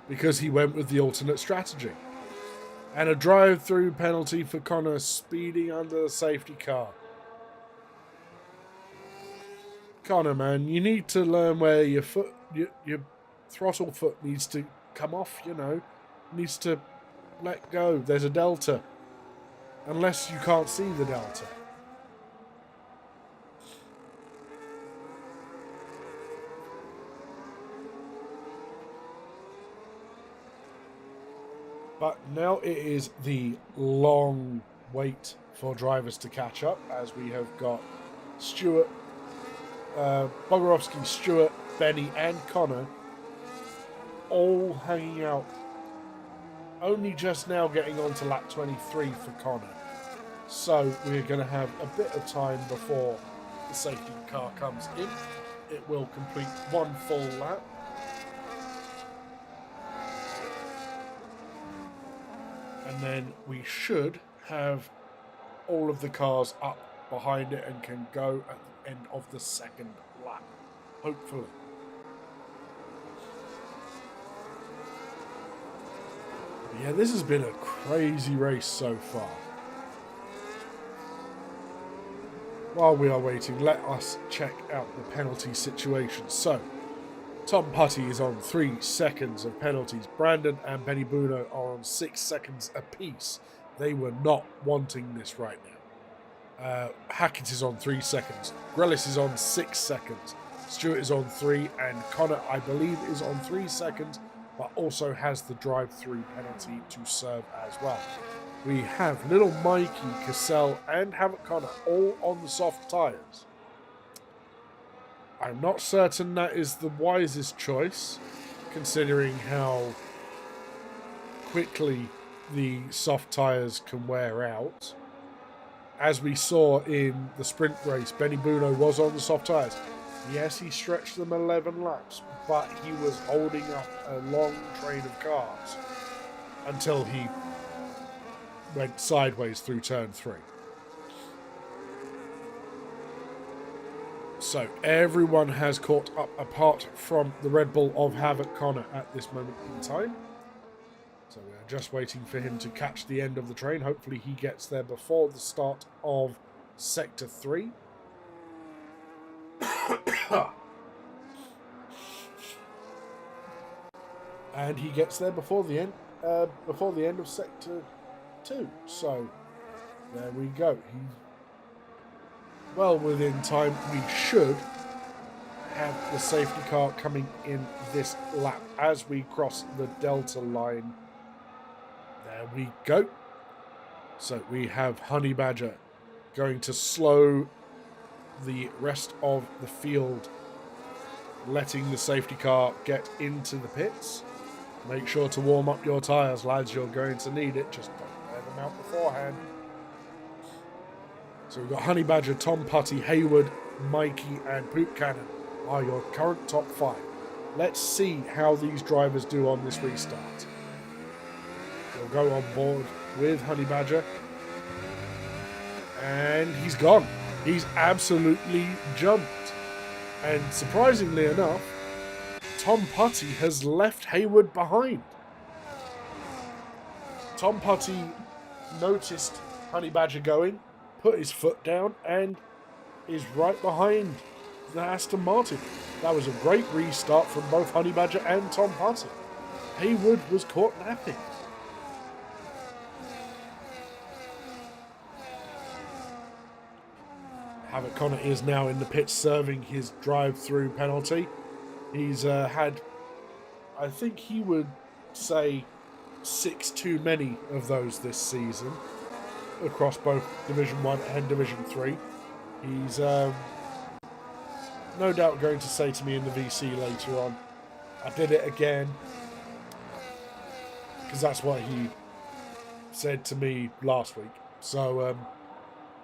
S6: because he went with the alternate strategy. And a drive-through penalty for Connor speeding under the safety car. Connor, man, you need to learn where your foot, your throttle foot needs to come off, you know. Needs to let go. There's a delta. Unless you can't see the delta. But now it is the long wait for drivers to catch up, as we have got Stewart, Bogorovsky, Stewart, Benny and Connor all hanging out. Only just now getting on to lap 23 for Connor. So we're going to have a bit of time before the safety car comes in. It will complete one full lap. And then we should have all of the cars up behind it and can go at the end of the second lap, hopefully. But yeah, this has been a crazy race so far. While we are waiting, let us check out the penalty situation. So, Tom Putty is on 3 seconds of penalties. Brandon and Benny Buno are on 6 seconds apiece. They were not wanting this right now. Hackett is on 3 seconds. Grellis is on 6 seconds. Stewart is on 3. And Connor, I believe, is on 3 seconds, but also has the drive-through penalty to serve as well. We have little Mikey, Cassell, and Havoc Connor all on the soft tyres. I'm not certain that is the wisest choice, considering how quickly the soft tyres can wear out. As we saw in the sprint race, Benny Buno was on the soft tyres. Yes, he stretched them 11 laps, but he was holding up a long train of cars until he went sideways through turn 3. So everyone has caught up apart from the Red Bull of Havoc Connor at this moment in time. So we are just waiting for him to catch the end of the train. Hopefully he gets there before the start of Sector 3. And he gets there before the end of Sector 2. So there we go. He's well within time. We should have the safety car coming in this lap as we cross the Delta line. There we go. So we have Honey Badger going to slow the rest of the field, letting the safety car get into the pits. Make sure to warm up your tyres, lads. You're going to need it. Just don't wear them out beforehand. So we've got Honey Badger, Tom Putty, Hayward, Mikey, and Poop Cannon are your current top 5. Let's see how these drivers do on this restart. We'll go on board with Honey Badger. And he's gone. He's absolutely jumped. And surprisingly enough, Tom Putty has left Hayward behind. Tom Putty noticed Honey Badger going, put his foot down, and is right behind the Aston Martin. That was a great restart from both Honey Badger and Tom Putty. Hayward was caught napping. Havoc Connor is now in the pits serving his drive-through penalty. He's had, I think he would say, 6 too many of those this season across both Division 1 and Division 3. He's no doubt going to say to me in the VC later on, I did it again. Because that's what he said to me last week. So,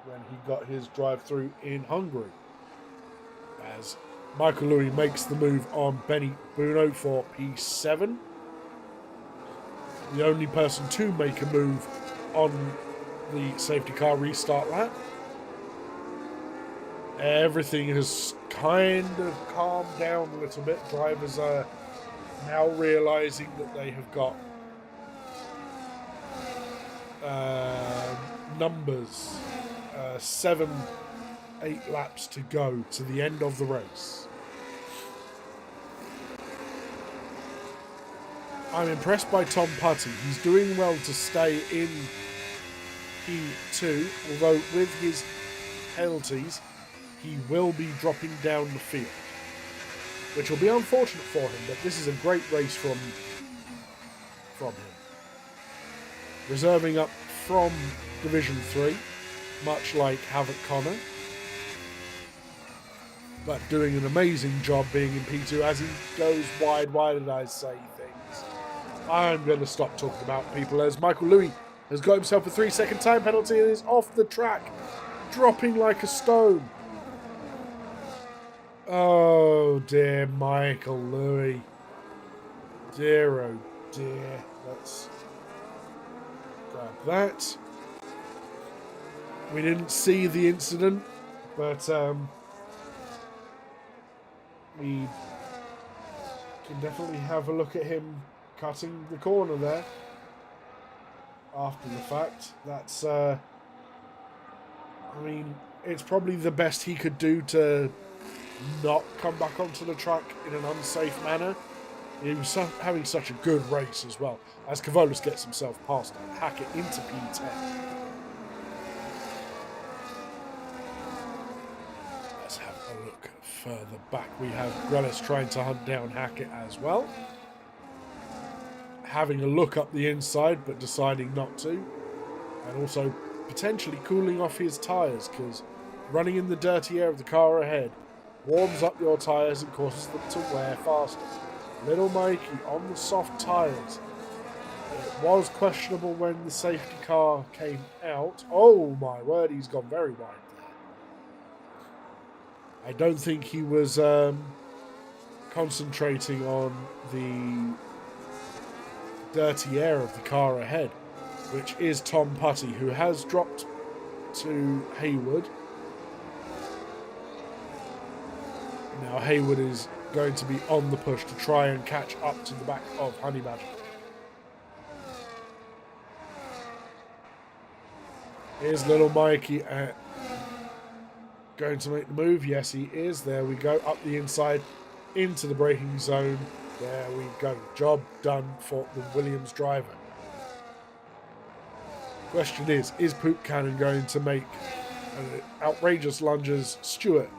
S6: when he got his drive-through in Hungary. As Michael Louis makes the move on Benny Buno for P7. The only person to make a move on the safety car restart lap. Everything has kind of calmed down a little bit. Drivers are now realising that they have got numbers. 7-8 laps to go to the end of the race. I'm impressed by Tom Putty. He's doing well to stay in P2, although with his penalties, he will be dropping down the field, which will be unfortunate for him, but this is a great race from him. Reserving up from Division 3, much like Havoc Connor, but doing an amazing job being in P2 as he goes wide. Why did I say things? I'm going to stop talking about people as Michael Louis has got himself a 3-second time penalty and is off the track, dropping like a stone. Oh dear, Michael Louis. Dear, oh dear. Let's grab that. We didn't see the incident, but we can definitely have a look at him cutting the corner there after the fact. That's, I mean, it's probably the best he could do to not come back onto the track in an unsafe manner. He was having such a good race as well, as Cavolis gets himself past Hackett into P10. Let's have a look further back. We have Grelis trying to hunt down Hackett as well. Having a look up the inside, but deciding not to. And also potentially cooling off his tyres, because running in the dirty air of the car ahead warms up your tyres and causes them to wear faster. Little Mikey on the soft tyres. It was questionable when the safety car came out. Oh my word, he's gone very wide there. I don't think he was concentrating on the dirty air of the car ahead, which is Tom Putty, who has dropped to Haywood. Now Haywood is going to be on the push to try and catch up to the back of Honey Badger. Here's little Mikey going to make the move. Yes, he is. There we go. Up the inside into the braking zone. There we go. Job done for the Williams driver. Question is Poop Cannon going to make outrageous lunges? Stewart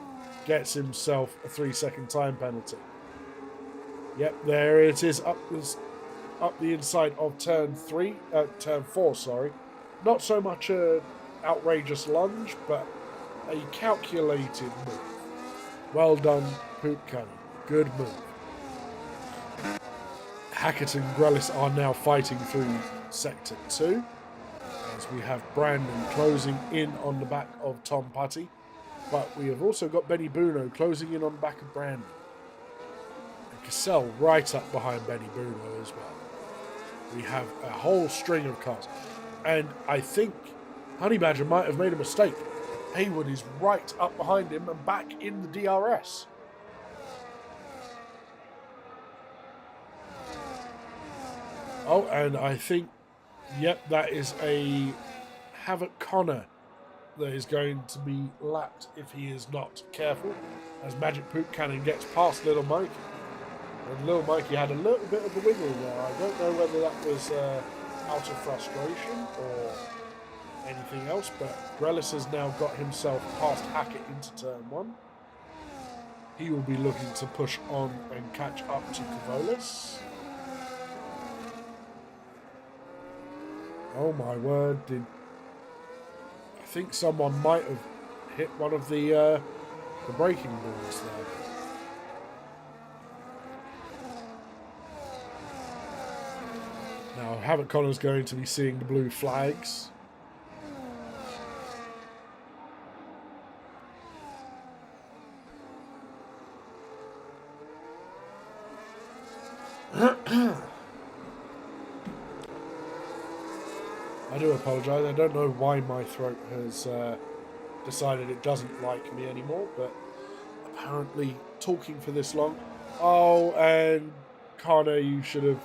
S6: gets himself a 3-second time penalty. Yep, there it is, up the inside of turn 4, sorry. Not so much a outrageous lunge, but a calculated move. Well done, Poop Cannon. Good move. Hackett and Grelis are now fighting through Sector 2, as we have Brandon closing in on the back of Tom Putty. But we have also got Benny Buno closing in on the back of Brandon. And Cassell right up behind Benny Buno as well. We have a whole string of cars. And I think Honey Badger might have made a mistake. Haywood is right up behind him and back in the DRS. Oh, and I think, yep, that is a Havoc Connor that is going to be lapped if he is not careful, as Magic Poop Cannon gets past Little Mikey. And Little Mikey had a little bit of a wiggle there. I don't know whether that was out of frustration or anything else, but Grelis has now got himself past Hackett into turn 1. He will be looking to push on and catch up to Cavolis. Oh my word, I think someone might have hit one of the braking balls there. Now, Havoc Connor's going to be seeing the blue flags. I do apologise. I don't know why my throat has decided it doesn't like me anymore, but apparently talking for this long. Oh, and Connor, you should have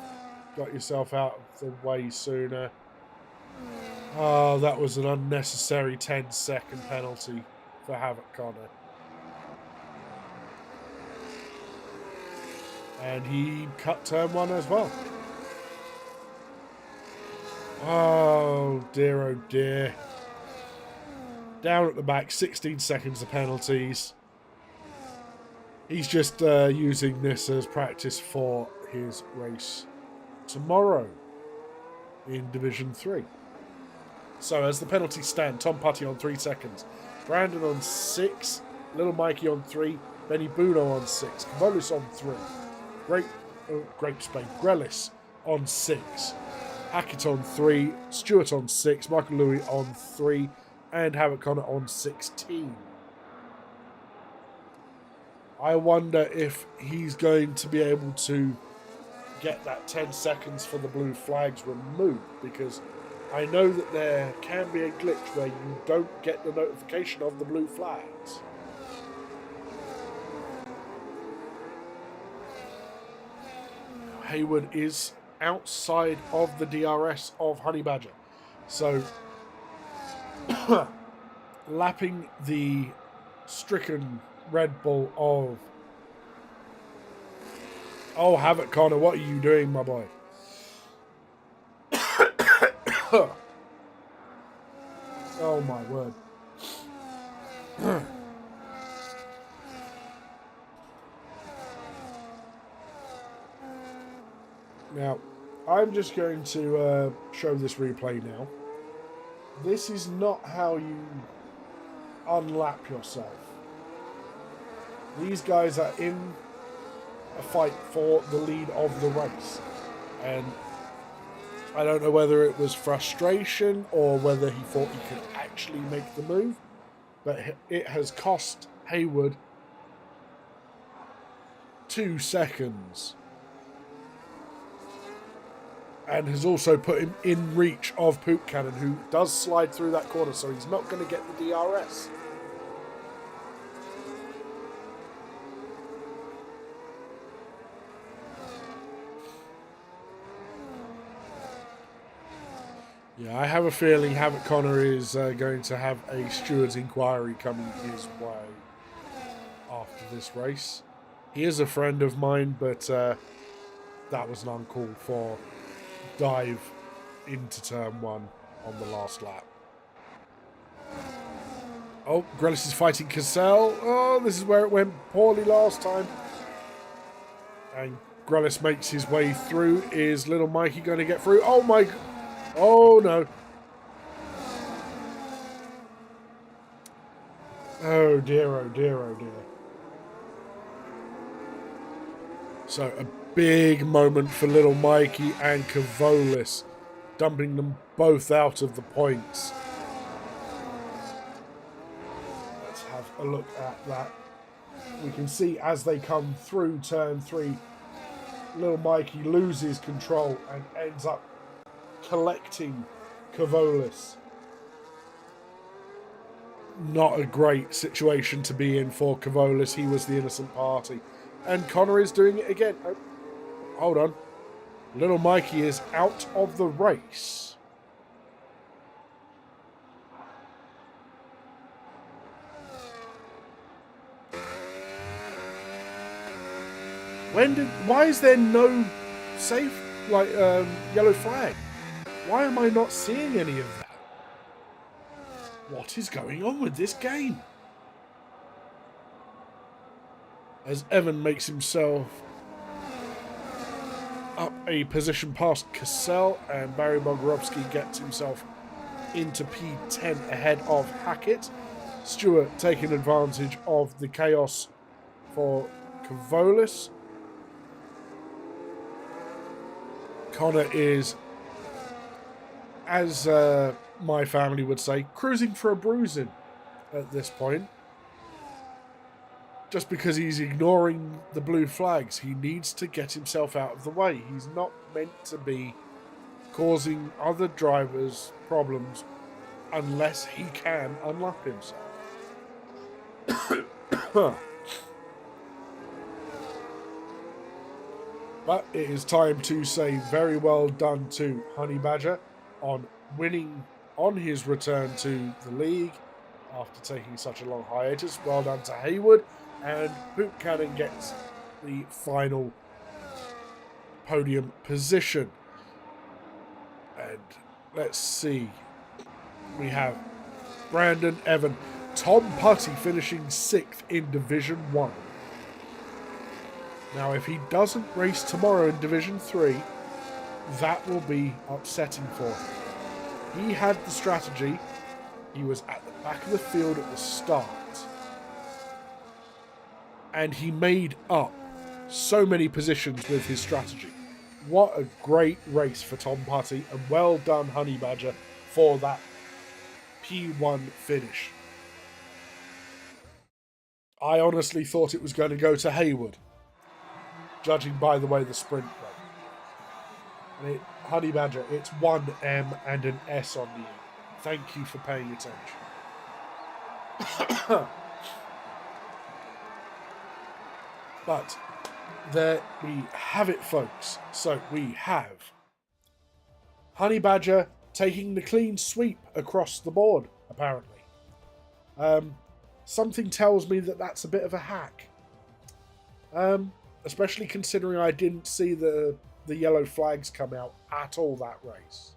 S6: got yourself out of the way sooner. Oh, that was an unnecessary 10-second penalty for Havoc Connor. And he cut turn 1 as well. Oh dear. Down at the back, 16 seconds of penalties. He's just using this as practice for his race tomorrow in Division 3. So as the penalties stand, Tom Putty on 3 seconds, Brandon on 6, Little Mikey on 3, Benny Buno on 6, Cavolis on 3, Grelis on 6, Hackett on 3, Stewart on 6, Michael Louis on 3, and Havoc Connor on 16. I wonder if he's going to be able to get that 10 seconds for the blue flags removed, because I know that there can be a glitch where you don't get the notification of the blue flags. Haywood is outside of the DRS of Honey Badger. So, lapping the stricken Red Bull of... Oh, Havoc Connor, what are you doing, my boy? Oh, my word. Now, I'm just going to show this replay now. This is not how you unlap yourself. These guys are in a fight for the lead of the race. And I don't know whether it was frustration or whether he thought he could actually make the move. But it has cost Haywood 2 seconds. And has also put him in reach of Poop Cannon, who does slide through that corner, so he's not going to get the DRS. Yeah, I have a feeling Havoc Connor is going to have a steward's inquiry coming his way after this race. He is a friend of mine, but that was an uncalled for dive into turn 1 on the last lap. Oh, Grelis is fighting Cassell. Oh, this is where it went poorly last time. And Grelis makes his way through. Is little Mikey going to get through? Oh my... Oh no. Oh dear, oh dear, oh dear. So a big moment for little Mikey and Kavolis, dumping them both out of the points. Let's have a look at that. We can see as they come through turn 3, little Mikey loses control and ends up collecting Kavolis. Not a great situation to be in for Kavolis. He was the innocent party. And Connor is doing it again. Oh, hold on. Little Mikey is out of the race. Why is there no safe, yellow flag? Why am I not seeing any of that? What is going on with this game? As Evan makes himself up a position past Cassell, and Barry Bogorowski gets himself into P10 ahead of Hackett. Stewart taking advantage of the chaos for Kavolis. Connor is, as my family would say, cruising for a bruising at this point. Just because he's ignoring the blue flags, he needs to get himself out of the way. He's not meant to be causing other drivers problems unless he can unlap himself. But it is time to say very well done to Honey Badger on winning on his return to the league after taking such a long hiatus. Well done to Haywood, and Poop Cannon gets the final podium position. And let's see, we have Brandon, Evan, Tom Putty finishing 6th in Division 1. Now, if he doesn't race tomorrow in Division 3, that will be upsetting for him. He had the strategy. He was at the back of the field at the start. And he made up so many positions with his strategy. What a great race for Tom Putty, and well done, Honey Badger, for that P1 finish. I honestly thought it was going to go to Haywood, judging by the way the sprint went. And it Honey Badger, it's one M and an S on the end. Thank you for paying attention. But there we have it, folks. So we have Honey Badger taking the clean sweep across the board, apparently. Something tells me that that's a bit of a hack. Especially considering I didn't see the yellow flags come out at all that race.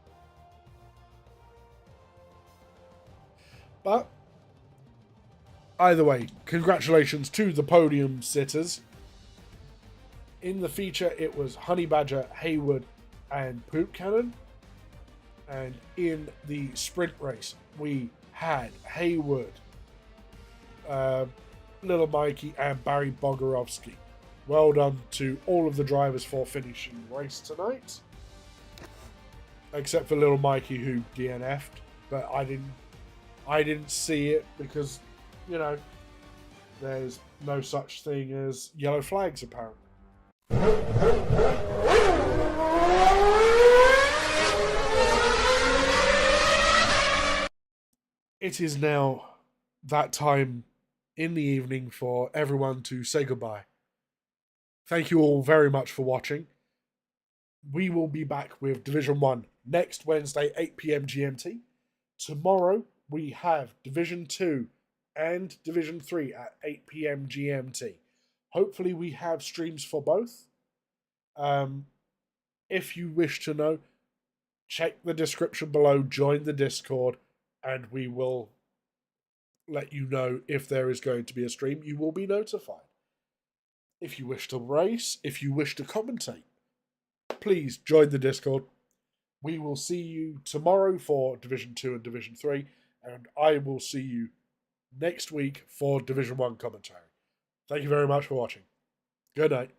S6: But either way, congratulations to the podium sitters. In the feature, it was Honey Badger, Haywood, and Poop Cannon. And in the sprint race, we had Haywood, Little Mikey, and Barry Bogorovsky. Well done to all of the drivers for finishing the race tonight. Except for Little Mikey, who DNF'd. But I didn't see it because, you know, there's no such thing as yellow flags, apparently. It is now that time in the evening for everyone to say goodbye. Thank you all very much for watching. We will be back with Division 1 next Wednesday, 8 PM GMT. Tomorrow, we have Division 2 and Division 3 at 8 PM GMT. Hopefully, we have streams for both. If you wish to know, check the description below, join the Discord, and we will let you know if there is going to be a stream. You will be notified. If you wish to race, if you wish to commentate, please join the Discord. We will see you tomorrow for Division 2 and Division 3, and I will see you next week for Division 1 commentary. Thank you very much for watching. Good night.